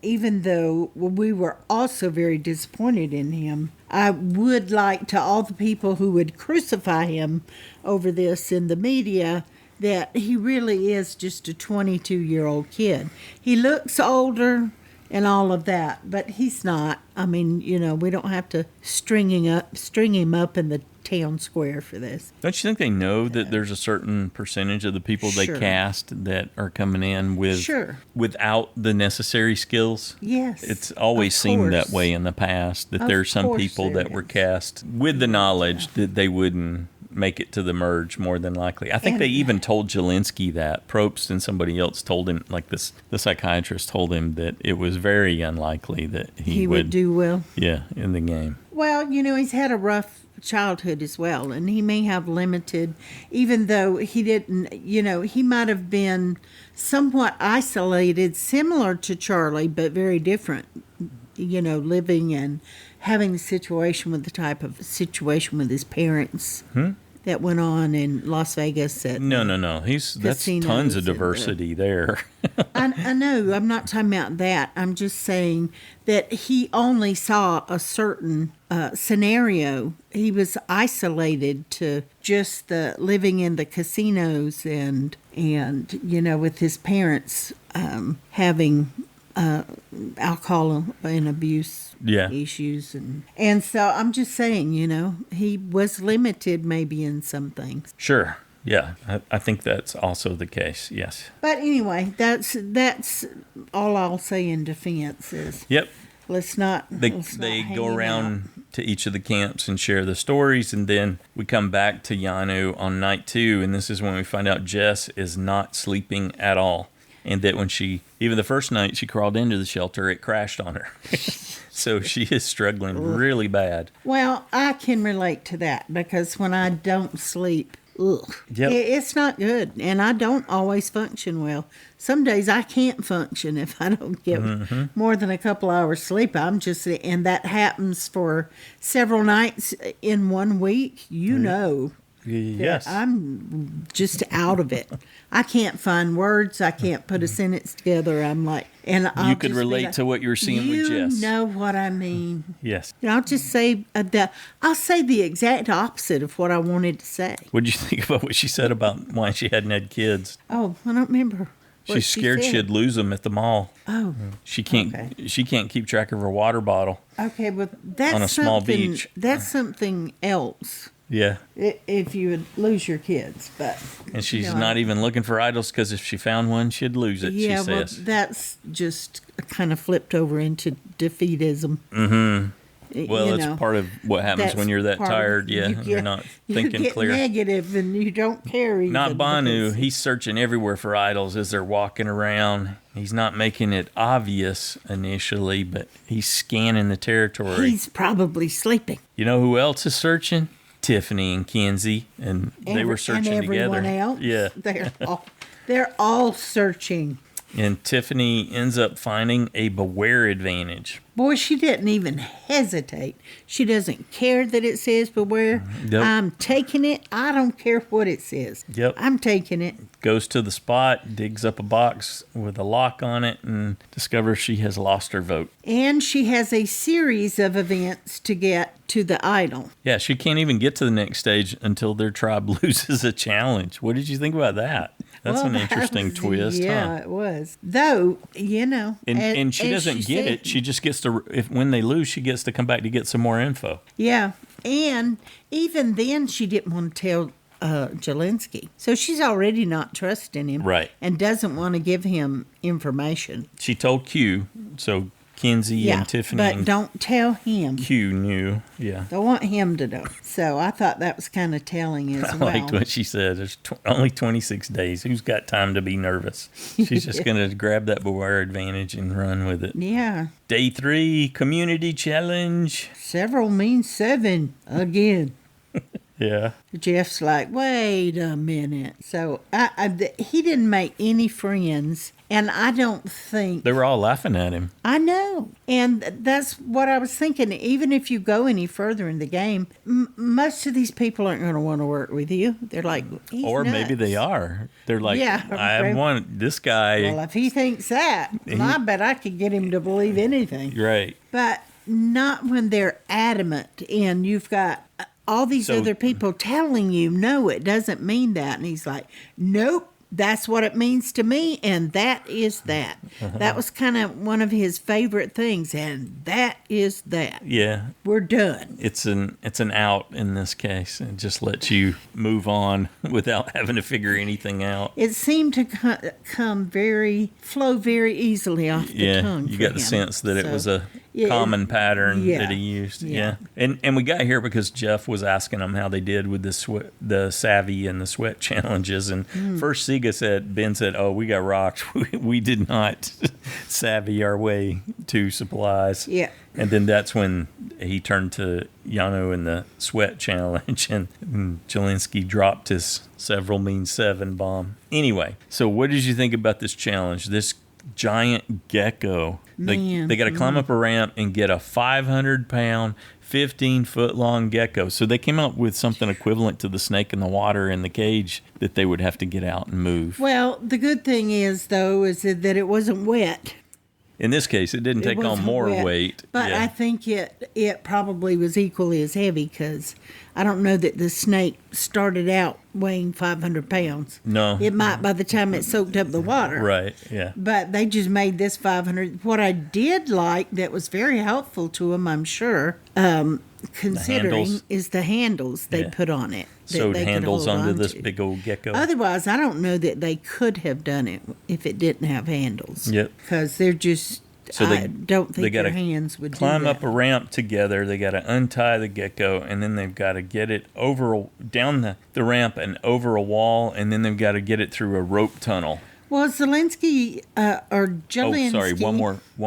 even though we were also very disappointed in him, I would like to all the people who would crucify him over this in the media, that he really is just a 22-year-old kid. He looks older and all of that, but he's not. I mean, we don't have to string him up in the town square for this. Don't you think they know that there's a certain percentage of the people they Sure. cast that are coming in with Sure. without the necessary skills? Yes. It's always of seemed that course. way in the past, that Of there's some course people there that were is. cast with the knowledge that they wouldn't make it to the merge more than likely. I think And- they even told Jelinski that. Probst and somebody else told him, like the psychiatrist told him that it was very unlikely that he would do well. Yeah, in the game. Well, he's had a rough childhood as well, and he may have limited, even though he didn't, he might have been somewhat isolated, similar to Charlie, but very different, living and having the situation with the type of situation with his parents that went on in Las Vegas. No. That's Casinos tons of and, diversity there. I know. I'm not talking about that. I'm just saying that he only saw a certain scenario. He was isolated to just the living in the casinos and with his parents having alcohol and abuse Yeah. issues, and so I'm just saying, he was limited maybe in some things. Sure. Yeah, I think that's also the case. Yes. But anyway, that's all I'll say in defense is. Yep. Let's not. They hang go him around out. to each of the camps and share the stories, and then we come back to Yanu on night 2, and this is when we find out Jess is not sleeping at all, and that when even the first night she crawled into the shelter, it crashed on her. So she is struggling really bad. Well, I can relate to that because when I don't sleep, Yep. it's not good, and I don't always function well. Some days I can't function if I don't get more than a couple hours sleep. And that happens for several nights in 1 week. You know. Yes. I'm just out of it. I can't find words. I can't put a sentence together. I'm like, and I'll You could just be relate like, to what you're seeing with Jess. You know what I mean. Yes. And I'll just say I'll say the exact opposite of what I wanted to say. What did you think about what she said about why she hadn't had kids? Oh, I don't remember. She's scared she'd lose them at the mall. Oh, She can't. Okay. She can't keep track of her water bottle. okay, but that's On a small something- beach. That's something else. Yeah. If you would lose your kids, but And she's you know, not even looking for idols because if she found one, she'd lose it. Yeah, she well, says. that's just kind of flipped over into defeatism. Well, it's part of what happens when you're that tired. Yeah, you're not thinking you get clear. negative and you don't care. Not even Bhanu. because- He's searching everywhere for idols as they're walking around. He's not making it obvious initially, but he's scanning the territory. He's probably sleeping. You know who else is searching? Tiffany and Kenzie, and they were searching and everyone together. Else, Yeah, they're all searching. and Tiffany ends up finding a beware advantage. Boy, she didn't even hesitate. She doesn't care that it says beware. Yep. I'm taking it. I don't care what it says. Yep. I'm taking it. Goes to the spot, digs up a box with a lock on it, and discovers she has lost her vote. And she has a series of events to get to the idol. Yeah, she can't even get to the next stage until their tribe loses a challenge. What did you think about that? That's Well, an that interesting was- twist, Yeah, huh? it was. Though, you know. And she as doesn't get said- it. She just gets to, when they lose, she gets to come back to get some more info. Yeah. And even then, she didn't want to tell Jelinski. So she's already not trusting him. Right. And doesn't want to give him information. She told Q, so Kenzie Yeah. and Tiffany But and don't tell him. Q knew. Yeah. Don't want him to know. So I thought that was kind of telling as I well. liked what she said. There's only 26 days. Who's got time to be nervous? She's just going to grab that beware advantage and run with it. Yeah. Day 3, community challenge. Several means 7 again. Yeah. Jeff's like, wait a minute. So he didn't make any friends. And I don't think. They were all laughing at him. I know. And that's what I was thinking. Even if you go any further in the game, most of these people aren't going to want to work with you. They're like, he's Or nuts. maybe they are. They're like, Yeah, I okay. want this guy. Well, if he thinks that, I bet I could get him to believe anything. Right. But not when they're adamant and you've got all these So- other people telling you, no, it doesn't mean that. And he's like, nope, that's what it means to me, and that is that. That was kind of one of his favorite things, and that is that. Yeah. We're done. It's an out in this case. It just lets you move on without having to figure anything out. It seemed to flow very easily off the Yeah, tongue. you for got the him. sense that it So, was a yeah, common pattern yeah, that he used. yeah. Yeah, and we got here because Jeff was asking them how they did with the savvy and the sweat challenges. And first, Ben said, "Oh, we got rocked. We did not savvy our way to supplies." Yeah. And then that's when he turned to Yanu in the sweat challenge, and Jelinski dropped his several means 7 bomb. Anyway, so what did you think about this challenge? This giant gecko. Man. They got to climb up a ramp and get a 500-pound, 15-foot-long gecko. So they came up with something equivalent to the snake in the water in the cage that they would have to get out and move. Well, the good thing is, though, is that it wasn't wet. In this case, it didn't It take on wasn't more wet. weight. But Yeah. I think it probably was equally as heavy because I don't know that the snake started out weighing 500 pounds. No. It might by the time it soaked up the water. Right, yeah. But they just made this 500. What I did like that was very helpful to them, I'm sure, considering handles? is the handles they put on it. that Sewed they could handles hold onto on this to. big old gecko. Otherwise, I don't know that they could have done it if it didn't have handles. Yep. Because they're just, So I don't think gotta their hands would climb do that. up a ramp together. They got to untie the gecko, and then they've got to get it down the ramp and over a wall, and then they've got to get it through a rope tunnel. Well, Zelensky or Jelensky. Oh, sorry, one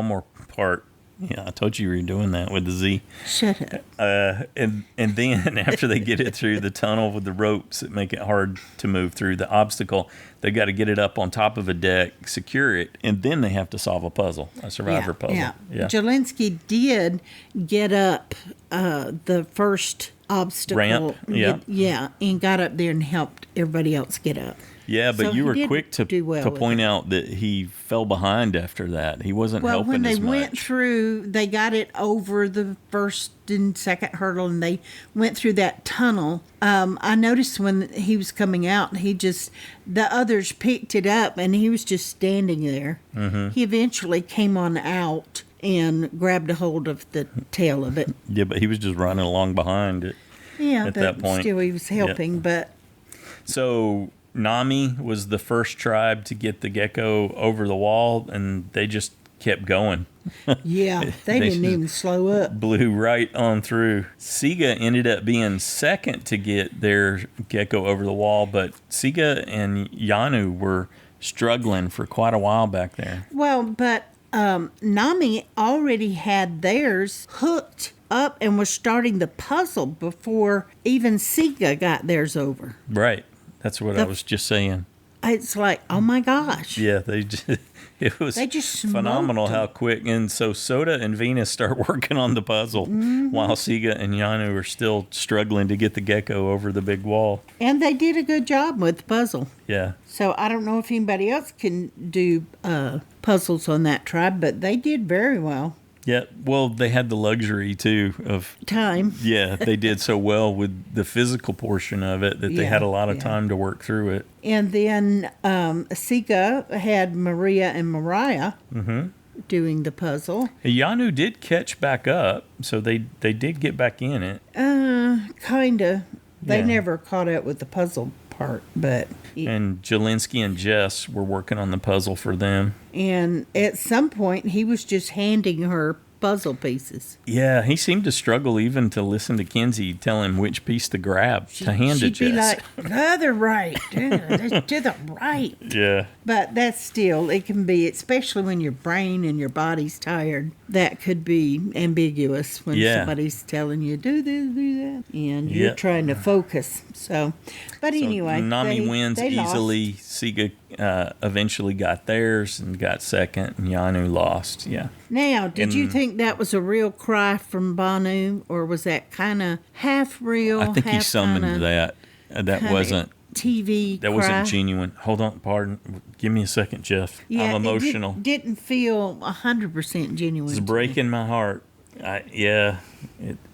more part. Yeah, I told you were doing that with the Z. Shut up. And then after they get it through the tunnel with the ropes that make it hard to move through the obstacle, they got to get it up on top of a deck, secure it, and then they have to solve a survivor puzzle. Yeah. Jelensky did get up the first obstacle. Ramp, yeah. Yeah, and got up there and helped everybody else get up. Yeah, but So you he were did quick to do well with point it. out that he fell behind after that. He wasn't Well, helping when they as much. went through, they got it over the first and second hurdle, and they went through that tunnel. I noticed when he was coming out, the others picked it up, and he was just standing there. Mm-hmm. He eventually came on out and grabbed a hold of the tail of it. Yeah, but he was just running along behind it. Yeah, At but that point. still he was helping, but... So Nami was the first tribe to get the gecko over the wall, and they just kept going. Yeah, they didn't even slow up. Blew right on through. Siga ended up being second to get their gecko over the wall, but Siga and Yanu were struggling for quite a while back there. Well, but Nami already had theirs hooked up and was starting the puzzle before even Siga got theirs over. Right. That's what I was just saying. It's like, oh my gosh. Yeah, it was They just smoked phenomenal them. how quick. And so Soda and Venus start working on the puzzle while Siga and Yanu are still struggling to get the gecko over the big wall. And they did a good job with the puzzle. Yeah. So I don't know if anybody else can do puzzles on that tribe, but they did very well. Yeah. Well, they had the luxury, too, of... Time. Yeah, they did so well with the physical portion of it that they had a lot of time to work through it. And then Siga had Maria and Moriah doing the puzzle. Yanu did catch back up, so they did get back in it. Kind of. They Yeah. never caught up with the puzzle part, but... And Jelensky and Jess were working on the puzzle for them. And at some point, he was just handing her puzzle pieces. Yeah, he seemed to struggle even to listen to Kenzie tell him which piece to grab to hand to She'd be Jess. like, the other right, to the right. Yeah. But that's still, it can be, especially when your brain and your body's tired, that could be ambiguous when somebody's telling you, do this, do that, and you're trying to focus. So, but anyway. Nami wins they lost. easily. Siga eventually got theirs and got second, and Yanu lost. Yeah. Now, did you think that was a real cry from Bhanu, or was that kind of half real? I think he half summoned kinda, that. That wasn't TV. That cry? wasn't genuine. Hold on, pardon. Give me a second, Jeff. Yeah, I'm emotional. It didn't feel 100% genuine. It's to me. breaking my heart.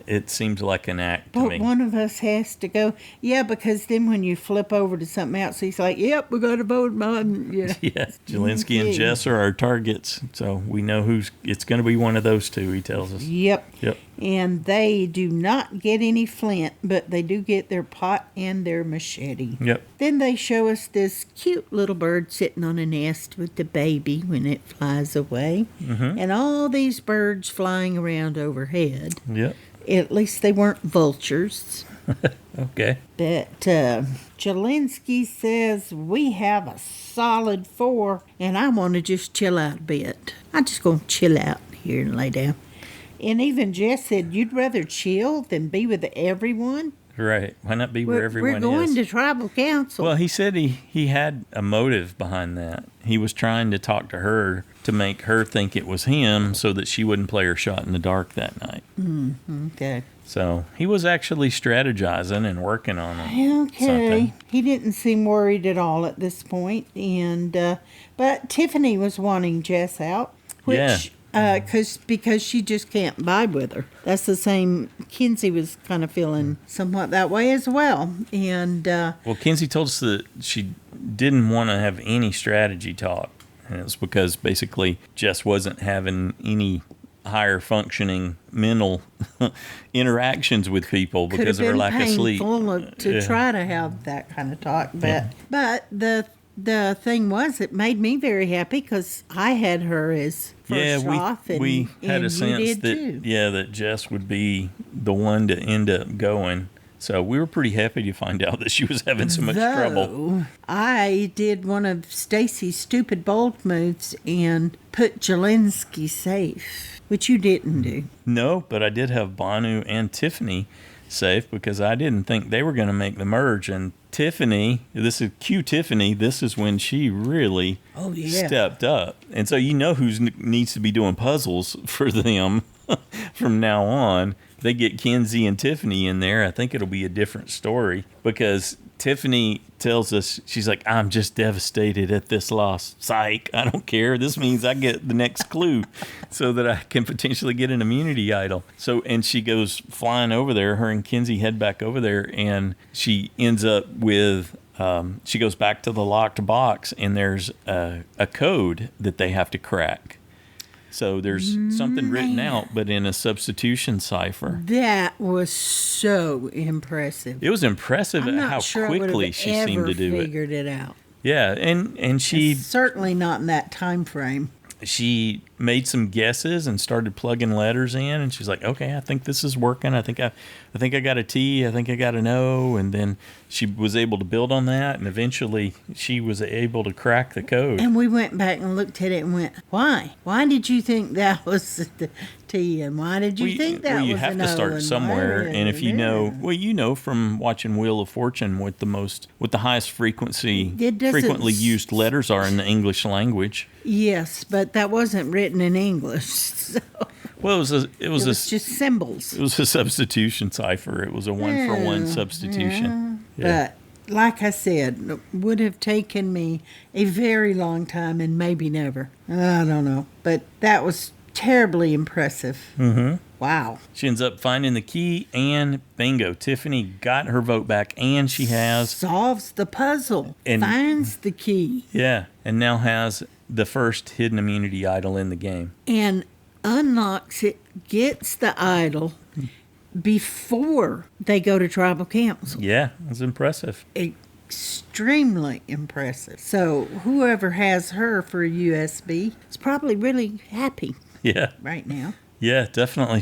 It seemed like an act to But me. one of us has to go. Yeah, because then when you flip over to something else, he's like, "Yep, we got to vote mine." Yeah. Yeah, Jelensky and Okay. Jess are our targets, so we know it's going to be one of those two. He tells us. Yep. Yep. And they do not get any flint, but they do get their pot and their machete. Yep. Then they show us this cute little bird sitting on a nest with the baby when it flies away, and all these birds flying around overhead. Yep. At least they weren't vultures. Okay. But Jelensky says we have a solid 4, and I want to just chill out a bit. I'm just going to chill out here and lay down. And even Jess said, you'd rather chill than be with everyone? Right. Why not be where everyone We're going is? to tribal council. Well, he said he had a motive behind that. He was trying to talk to her to make her think it was him so that she wouldn't play her shot in the dark that night. Okay. So he was actually strategizing and working on it. Okay. Something. He didn't seem worried at all at this point. And but Tiffany was wanting Jess out, which because she just can't vibe with her. That's the same. Kenzie was kind of feeling somewhat that way as well. And Well, Kenzie told us that she didn't want to have any strategy talk. And it was because basically Jess wasn't having any higher functioning mental interactions with people because of her lack of sleep. To try to have that kind of talk, but the thing was, it made me very happy because I had her as first off, and we had a sense that too. that Jess would be the one to end up going. So we were pretty happy to find out that she was having so much trouble. I did one of Stacy's stupid bold moves and put Jelinski safe, which you didn't do. No, but I did have Bhanu and Tiffany safe because I didn't think they were going to make the merge. And Tiffany, this is Tiffany, this is when she really stepped up. And so you know who needs to be doing puzzles for them from now on. They get Kenzie and Tiffany in there, I think it'll be a different story because Tiffany tells us, she's like, I'm just devastated at this loss. Psych, I don't care. This means I get the next clue so that I can potentially get an immunity idol. So, and she goes flying over there. Her and Kenzie head back over there, and she ends up with, she goes back to the locked box, and there's a code that they have to crack. So there's something written out, but in a substitution cipher. That was so impressive. It was impressive I'm not how sure quickly she seemed to do it. Figured it out. Yeah, and she certainly not in that time frame. She made some guesses and started plugging letters in, and she's like, "Okay, I think this is working. I think I got a T. I think I got an O." And then she was able to build on that, and eventually she was able to crack the code. And we went back and looked at it and went, "Why? Why did you think that was the T? And why did you think that was an O?" You have to start somewhere, and if you know from watching Wheel of Fortune what the highest frequently used letters are in the English language. Yes, but that wasn't written in English. So. Well, it was just symbols. It was a substitution cipher. It was a 1-for-1 substitution. Yeah. But like I said, it would have taken me a very long time and maybe never. I don't know. But that was terribly impressive. Mm-hmm. Wow. She ends up finding the key, and bingo, Tiffany got her vote back, and she solves the puzzle, and finds the key. Yeah, and now has the first hidden immunity idol in the game. And unlocks it, gets the idol before they go to tribal council. Yeah, that's impressive. Extremely impressive. So whoever has her for a USB is probably really happy. Yeah. Right now. Yeah, definitely.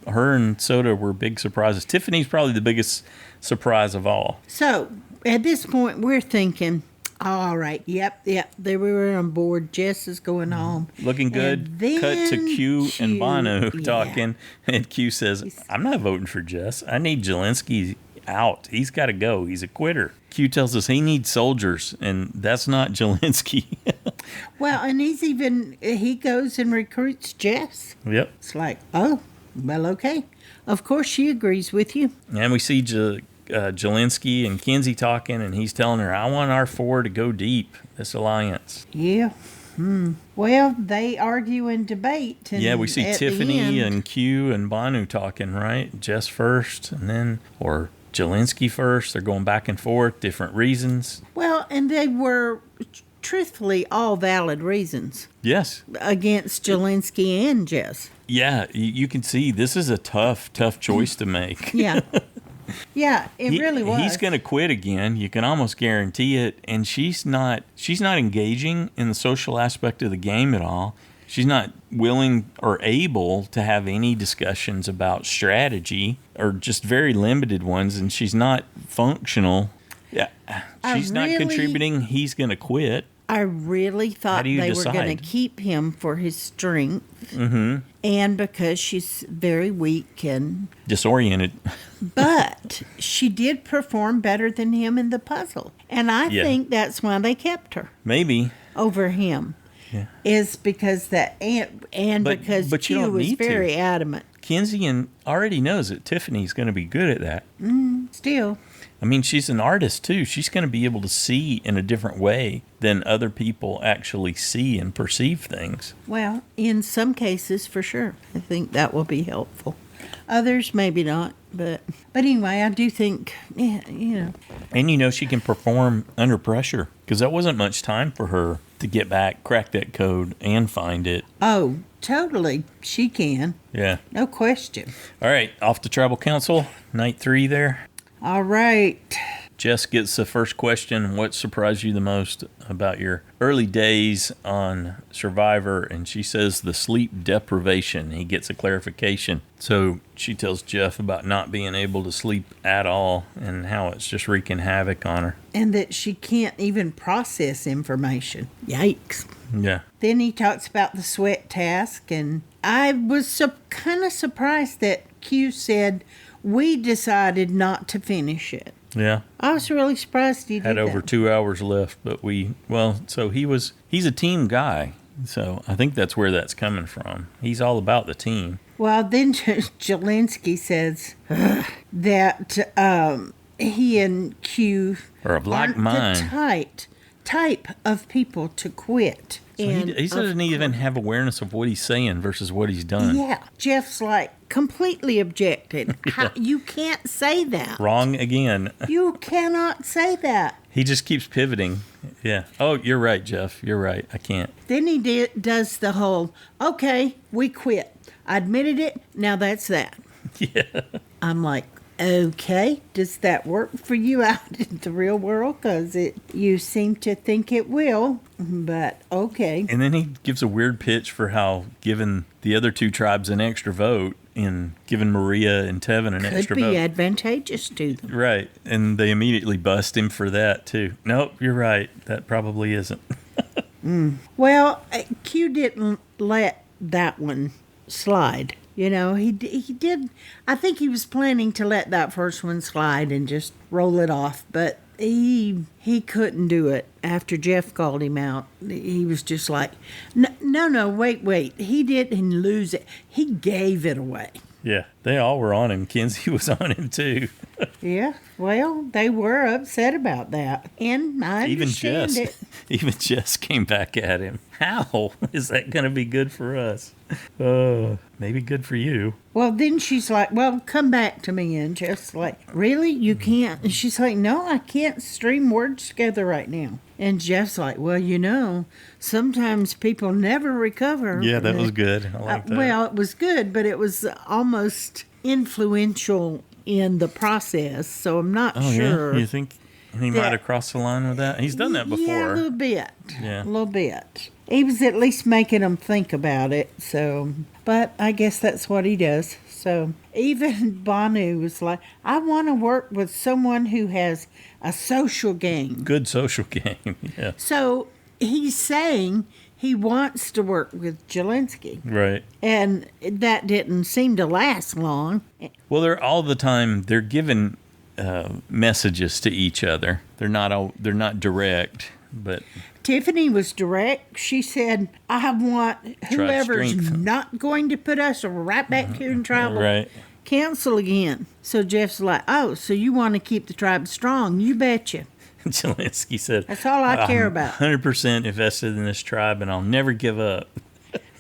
Her and Soda were big surprises. Tiffany's probably the biggest surprise of all. So at this point, we're thinking, all right, yep, they were on board. Jess is going home. Looking good. Cut to Q and Bhanu talking. And Q says, I'm not voting for Jess. I need Jelinski out. He's got to go. He's a quitter. Q tells us he needs soldiers, and that's not Jelinski. Well, and he goes and recruits Jess. Yep. It's like, oh, well, okay. Of course she agrees with you. And we see Jelinski and Kenzie talking, and he's telling her, I want our 4 to go deep, this alliance. Yeah. Well, they argue and debate. And we see Tiffany and Q and Bhanu talking, right? Jess first, or Jelinski first. They're going back and forth, different reasons. Well, and they were truthfully all valid reasons. Yes. Against Jelinski and Jess. Yeah, you can see this is a tough choice to make. Yeah. Yeah, it really was. He's going to quit again. You can almost guarantee it. And she's not engaging in the social aspect of the game at all. She's not willing or able to have any discussions about strategy, or just very limited ones. And she's not functional. Yeah, she's not contributing. He's going to quit. I really thought they were going to keep him for his strength, and because she's very weak and disoriented. But she did perform better than him in the puzzle, and I think that's why they kept her. Maybe over him, is because because Q was very adamant. Kenzie already knows that Tiffany's going to be good at that. Still. I mean, she's an artist, too. She's going to be able to see in a different way than other people actually see and perceive things. Well, in some cases, for sure. I think that will be helpful. Others, maybe not. But anyway, I do think, And she can perform under pressure, because that wasn't much time for her to get back, crack that code, and find it. Oh, totally. She can. Yeah. No question. All right, off to Tribal Council, night 3 there. All right. Jess gets the first question. What surprised you the most about your early days on Survivor? And she says the sleep deprivation. He gets a clarification. So she tells Jeff about not being able to sleep at all and how it's just wreaking havoc on her. And that she can't even process information. Yikes. Yeah. Then he talks about the sweat task, and I was kind of surprised that Q said, we decided not to finish it. Yeah. I was really surprised he did Had over that. 2 hours left, but so he's a team guy. So I think that's where that's coming from. He's all about the team. Well, then Jelinski says that he and Q Or a black aren't mind. the type of people to quit. So he doesn't even have awareness of what he's saying versus what he's done. Yeah. Jeff's like completely objected. You can't say that. Wrong again. You cannot say that. He just keeps pivoting. Yeah. Oh, you're right, Jeff. You're right. I can't. Then he does the whole, okay, we quit. I admitted it. Now that's that. Yeah. I'm like, okay, does that work for you out in the real world? Because you seem to think it will, but okay. And then he gives a weird pitch for how giving the other 2 tribes an extra vote and giving Moriah and Tevin an extra Could vote. be advantageous to them. Right. And they immediately bust him for that, too. Nope, you're right. That probably isn't. Well, Q didn't let that one slide. You know, he did. I think he was planning to let that first one slide and just roll it off, but he couldn't do it after Jeff called him out. He was just like, no, wait. He didn't lose it. He gave it away. Yeah, they all were on him. Kenzie was on him, too. Yeah, well, they were upset about that. And I understand it. Even Jess came back at him. How is that going to be good for us? Maybe good for you. Well, then she's like, well, come back to me. And Jeff's like, really? You can't? And she's like, no, I can't stream words together right now. And Jeff's like, well, sometimes people never recover. Yeah, that was good. I like that. Well, it was good, but it was almost influential in the process. So I'm not sure. Yeah? You think he might have crossed the line with that? He's done that before. Yeah, a little bit. Yeah. A little bit. He was at least making them think about it. So, but I guess that's what he does. So even Bhanu was like, I want to work with someone who has a social game. Good social game, yeah. So he's saying he wants to work with Jelinski. Right. And that didn't seem to last long. Well, they're giving messages to each other. They're not direct, but Tiffany was direct. She said, I want whoever's strength. not going to put us right back here in tribal. Right. Cancel again. So Jeff's like, oh, so you want to keep the tribe strong? You betcha. Jelinski said, That's all I care I'm about. 100% invested in this tribe, and I'll never give up.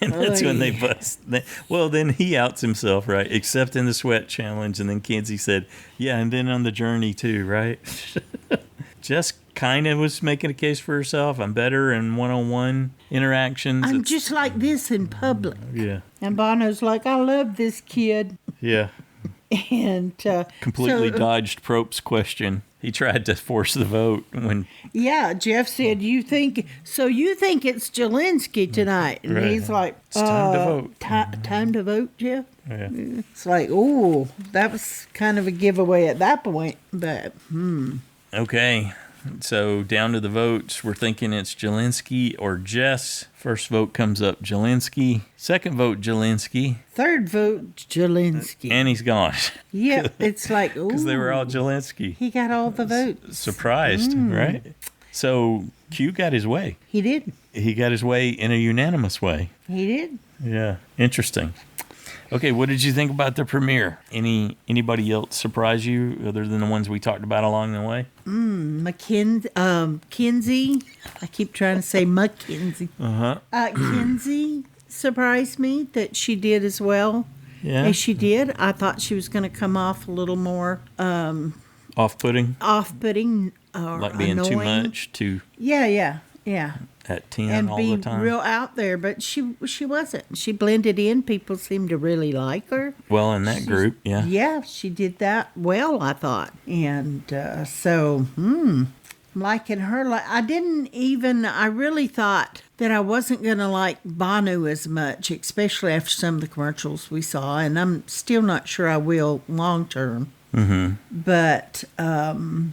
And that's when they bust. Well, then he outs himself, right? Except in the sweat challenge. And then Kenzie said, yeah, and then on the journey too, right? Jess kind of was making a case for herself. I'm better in one-on-one interactions. I'm just like this in public. Yeah. And Bono's like, I love this kid. Yeah. And Completely so, dodged Prope's question. He tried to force the vote when. Yeah, Jeff said, you think it's Jelinski tonight? And Right. he's like, It's time to vote. Time to vote, Jeff? Yeah. It's like, oh, that was kind of a giveaway at that point. But, Okay. So down to the votes. We're thinking it's Jelinski or Jess. First vote comes up Jelinski. Second vote Jelinski. third vote, Jelinski. And he's gone. Yeah, it's like, ooh. Because they were all Jelinski. He got all the votes. Surprised, right? So Q got his way. He did. He got his way in a unanimous way. He did. Yeah. Interesting. Okay, what did you think about the premiere? Anybody else surprise you other than the ones we talked about along the way? Kenzie. I keep trying to say Mackenzie. Kenzie surprised me that she did as well Yeah. as she did. I thought she was going to come off a little more Off-putting? off-putting or Like being annoying. too much? Too. Yeah. at 10 and all be the time. real out there, but she wasn't. She blended in. People seemed to really like her. Well, in that group, yeah. Yeah, she did that well, I thought. And liking her. I really thought that I wasn't going to like Bhanu as much, especially after some of the commercials we saw, and I'm still not sure I will long term. Mm-hmm. But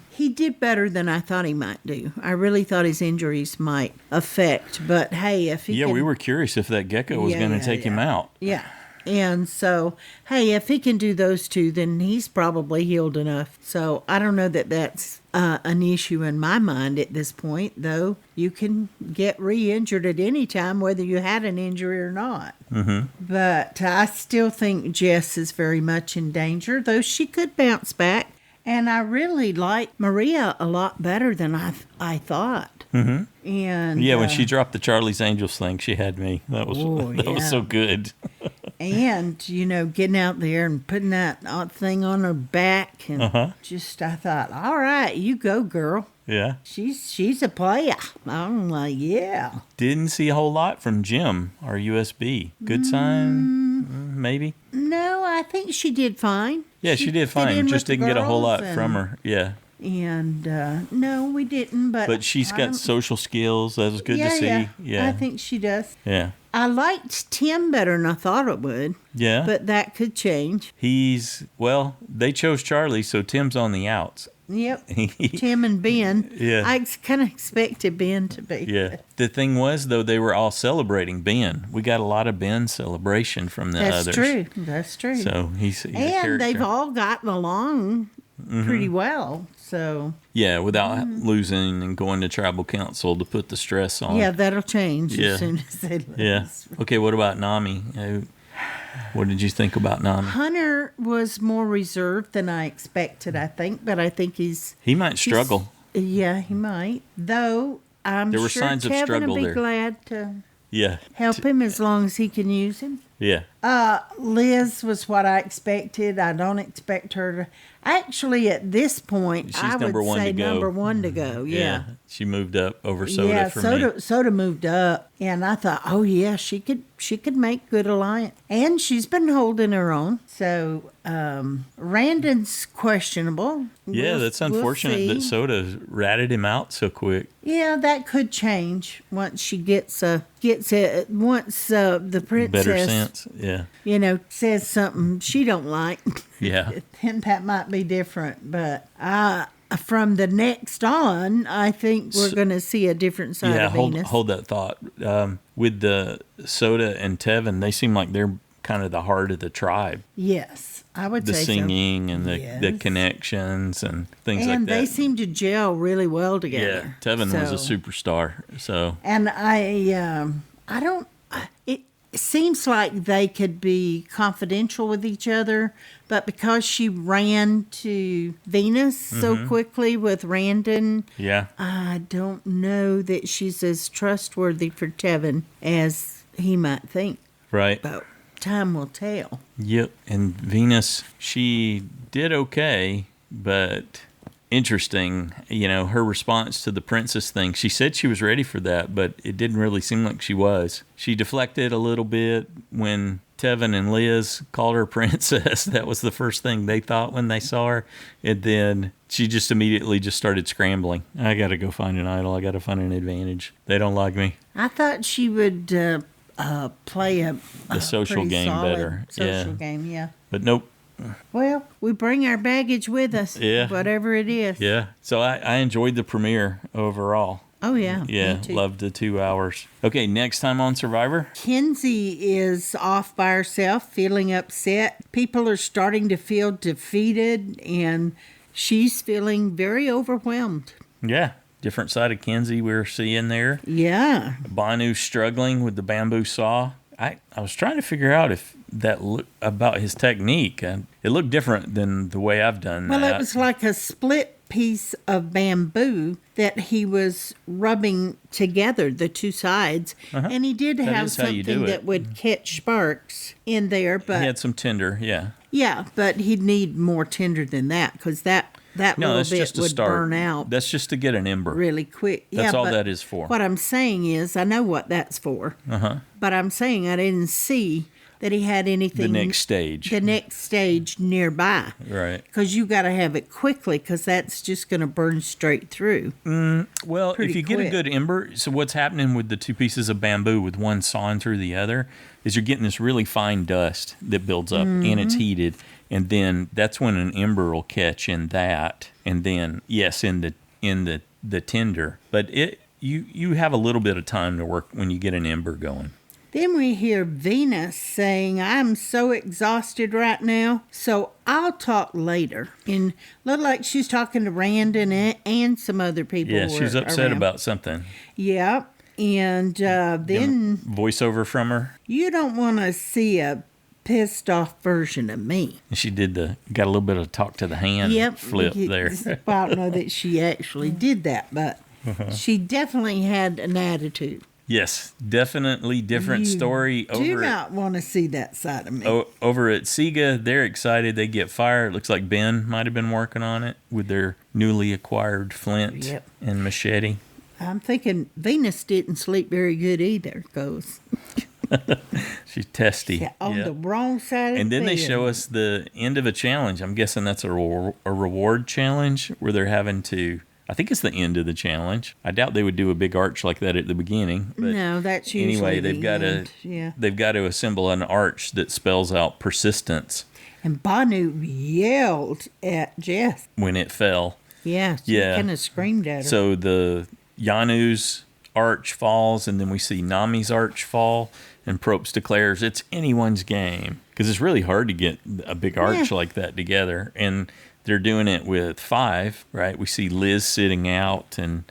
he did better than I thought he might do. I really thought his injuries might affect. But hey, if he we were curious if that gecko was going to take him out. Yeah. And so, hey, if he can do those two, then he's probably healed enough. So I don't know that that's an issue in my mind at this point, though. You can get re-injured at any time, whether you had an injury or not. Mm-hmm. But I still think Jess is very much in danger, though she could bounce back. And I really like Moriah a lot better than I thought. Mm-hmm. And when she dropped the Charlie's Angels thing, she had me. That was was so good. And, getting out there and putting that thing on her back. And I thought, all right, you go, girl. Yeah. She's a player. I'm like, yeah. Didn't see a whole lot from Jim, our USB. Good sign, maybe? No, I think she did fine. Yeah, she did fine. Just didn't get a whole lot from her. Yeah. And no, we didn't. But she's got social skills. That was good to see. Yeah. I think she does. Yeah. I liked Tim better than I thought it would. Yeah. But that could change. They chose Charlie, so Tim's on the outs. Yep. Tim and Ben. Yeah. I kind of expected Ben to be. Yeah. The thing was, though, they were all celebrating Ben. We got a lot of Ben celebration from the others. That's true. So he's and they've all gotten along pretty well. So yeah, without losing and going to tribal council to put the stress on. Yeah, that'll change as soon as they lose. Yeah. Okay, what about Nami? What did you think about Nami? Hunter was more reserved than I expected, I think, but I think he might struggle. Yeah, he might. Though there were signs of struggle will be there. Glad to help him as long as he can use him. Yeah. Liz was what I expected. I don't expect her to. Actually, at this point, I would say number one to go. Yeah. She moved up over Soda for me. Soda moved up, and I thought, oh yeah, she could make good alliance, and she's been holding her own. So Randen's questionable. Yeah, that's unfortunate that Soda ratted him out so quick. Yeah, that could change once she gets the princess better sense. Yeah, says something she don't like. Yeah, then that might be different. But from the next on, I think we're going to see a different side of Venus. Hold that thought. With the Soda and Tevin, they seem like they're kind of the heart of the tribe. Yes, I would say so. The singing and the connections and things like that. And they seem to gel really well together. Yeah, Tevin was a superstar. So, and it seems like they could be confidential with each other, but because she ran to Venus so quickly with Randen, I don't know that she's as trustworthy for Tevin as he might think. Right. But time will tell. Yep. And Venus, she did okay, but interesting, her response to the princess thing. She said she was ready for that, but it didn't really seem like she was. She deflected a little bit when Tevin and Liz called her princess. That was the first thing they thought when they saw her. And then she just immediately started scrambling. I got to go find an idol. I got to find an advantage. They don't like me. I thought she would play the social game better. Social game, yeah. But nope. Well, we bring our baggage with us, whatever it is. Yeah. So I enjoyed the premiere overall. Oh, yeah. Yeah, me too. Loved the 2 hours. Okay, next time on Survivor. Kenzie is off by herself, feeling upset. People are starting to feel defeated, and she's feeling very overwhelmed. Yeah. Different side of Kenzie we're seeing there. Yeah. Bhanu struggling with the bamboo saw. I was trying to figure out if that about his technique. And it looked different than the way I've done that. Well, it was like a split piece of bamboo that he was rubbing together, the two sides. And he did have something that would catch sparks in there. But he had some tinder, yeah. Yeah, but he'd need more tinder than that because that that No, little that's bit just to would start. burn out That's just to get an ember. really quick. That's all but that is for. What I'm saying is, I know what that's for. But I'm saying I didn't see that he had anything. The next stage. The next stage nearby. Right. Because you got to have it quickly, because that's just going to burn straight through. Well, Pretty if you get a quick. good ember, so what's happening with the two pieces of bamboo with one sawing through the other is you're getting this really fine dust that builds up and it's heated. And then that's when an ember will catch in that. And then, yes, in the tinder. But you have a little bit of time to work when you get an ember going. Then we hear Venus saying, I'm so exhausted right now, so I'll talk later. And looked like she's talking to Randen and some other people. Yeah, she's upset around. about something. Yeah. And then Voiceover from her. you don't want to see a pissed off version of me. And she got a little bit of talk to the hand flip there. I don't know that she actually did that, but she definitely had an attitude. Yes, definitely different story. Do not want to see that side of me. Over at Siga, they're excited. They get fire. It looks like Ben might have been working on it with their newly acquired flint and machete. I'm thinking Venus didn't sleep very good either, because she's testy. on the wrong side of the And then they bed. show us the end of a challenge. I'm guessing that's a reward challenge where they're having to... I think it's the end of the challenge. I doubt they would do a big arch like that at the beginning. But no, that's usually anyway, they've got they've got to assemble an arch that spells out persistence. And Bhanu yelled at Jess. When it fell. Yeah, she kind of screamed at her. So the Yanu's arch falls, and then we see Nami's arch fall, and Probst declares it's anyone's game. Because it's really hard to get a big arch like that together. And they're doing it with 5, right? We see Liz sitting out, and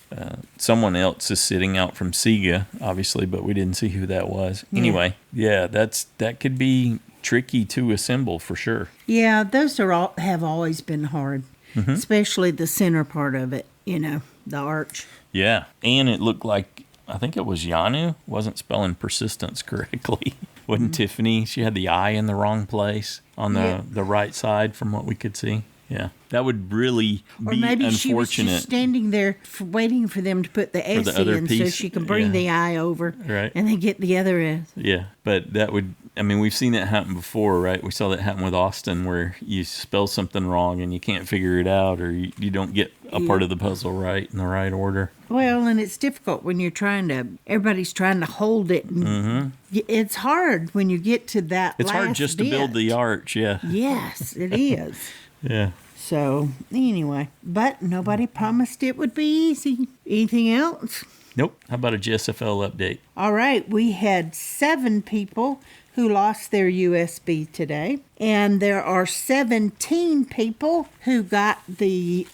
someone else is sitting out from Siga, obviously, but we didn't see who that was. Anyway, that could be tricky to assemble for sure. Yeah, those have always been hard, especially the center part of it, the arch. Yeah, and it looked like, I think it was Yanu, wasn't spelling persistence correctly. Wasn't Tiffany? She had the I in the wrong place on the right side from what we could see. Yeah, that would really be or maybe unfortunate. she was just standing there waiting for them to put the S the other in so piece, she can bring the I over Right. and then get the other S. Yeah, but that would, we've seen that happen before, right? We saw that happen with Austin where you spell something wrong and you can't figure it out, or you don't get a part of the puzzle right in the right order. Well, and it's difficult when everybody's trying to hold it. And it's hard when you get to that It's hard just to build the arch, yeah. Yes, it is. Yeah. So, anyway, but nobody promised it would be easy. Anything else? Nope. How about a JSFL update? All right, we had 7 people who lost their USB today, and there are 17 people who got the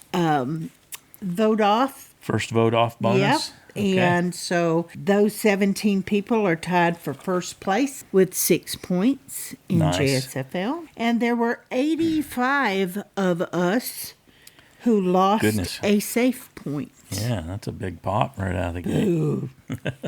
vote off. First vote off bonus? Yep. Okay. And so those 17 people are tied for first place with 6 points in JSFL. And there were 85 of us who lost a safe point. Yeah, that's a big pop right out of the gate.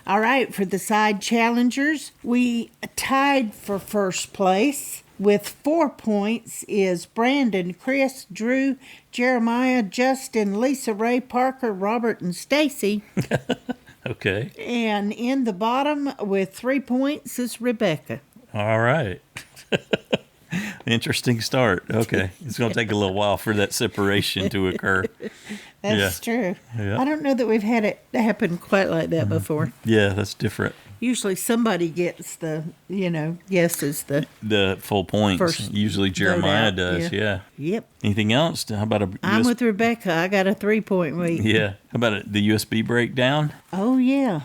All right, for the side challengers, we tied for first place. With 4 points is Brandon, Chris, Drew, Jeremiah, Justin, Lisa Ray, Parker, Robert, and Stacy. Okay. And in the bottom with 3 points is Rebecca. All right. Interesting start. Okay. It's going to take a little while for that separation to occur. That's true. Yeah. I don't know that we've had it happen quite like that before. Yeah, that's different. Usually somebody gets guesses the full points. First Usually Jeremiah does, yeah. Yep. Anything else? How about I'm with Rebecca. I got a 3-point lead. Yeah. How about the USB breakdown? Oh, yeah.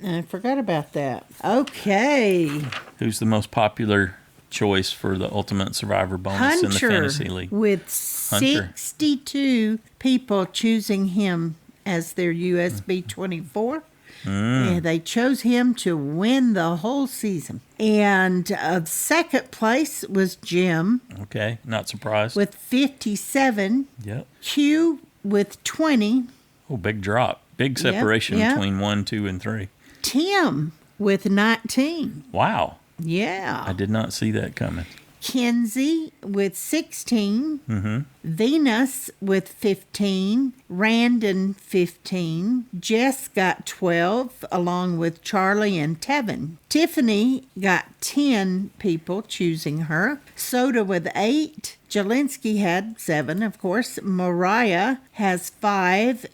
I forgot about that. Okay. Who's the most popular choice for the Ultimate Survivor bonus in the Fantasy League? With 62 people choosing him as their USB 24. And they chose him to win the whole season. And second place was Jim. Okay, not surprised. With 57. Yep. Q with 20. Oh, big drop. Big separation between 1, 2, and 3. Tim with 19. Wow. Yeah. I did not see that coming. Kenzie with 16, Venus with 15, Randen 15, Jess got 12, along with Charlie and Tevin. Tiffany got 10 people choosing her. Soda with 8. Jelinski had 7, of course. Moriah has 5.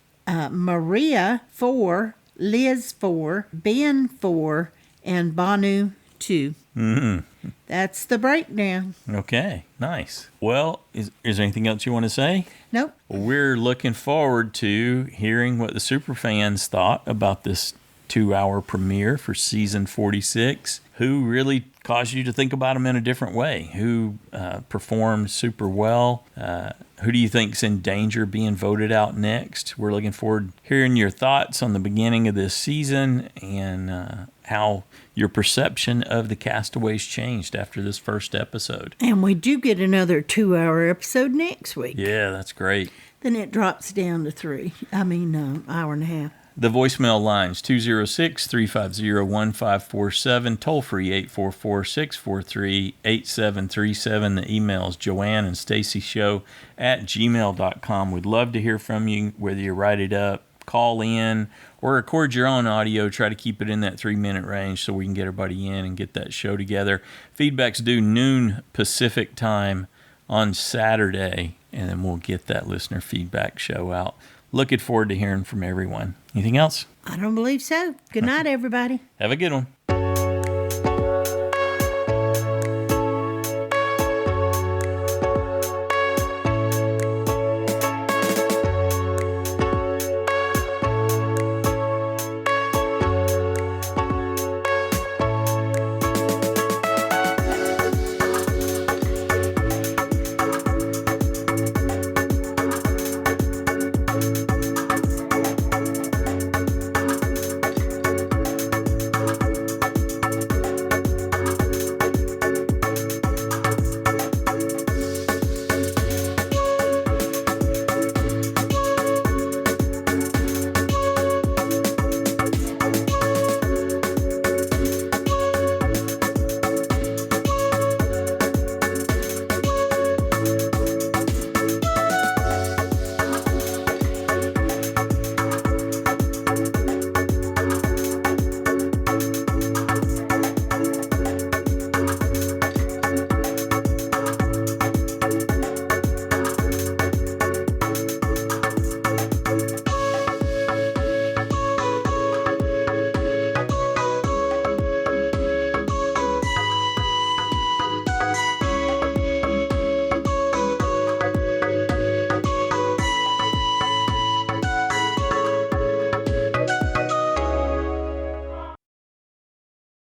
Maria 4. Liz 4. Ben 4. And Bhanu 2. That's the breakdown. Okay, nice. Well, is there anything else you want to say? Nope. We're looking forward to hearing what the superfans thought about this 2-hour premiere for season 46. Who really caused you to think about them in a different way? Who performed super well? Who do you think's in danger of being voted out next? We're looking forward to hearing your thoughts on the beginning of this season and how your perception of the castaways changed after this first episode. And we do get another 2-hour episode next week. Yeah, that's great. Then it drops down to 3. Hour and a half. The voicemail lines, 206-350-1547, toll free 844-643-8737. The emails, Joanne and Stacy Show @gmail.com. We'd love to hear from you, whether you write it up, call in, or record your own audio. Try to keep it in that 3-minute range so we can get everybody in and get that show together. Feedback's due noon Pacific time on Saturday, and then we'll get that listener feedback show out. Looking forward to hearing from everyone. Anything else? I don't believe so. Good night, everybody. Have a good one.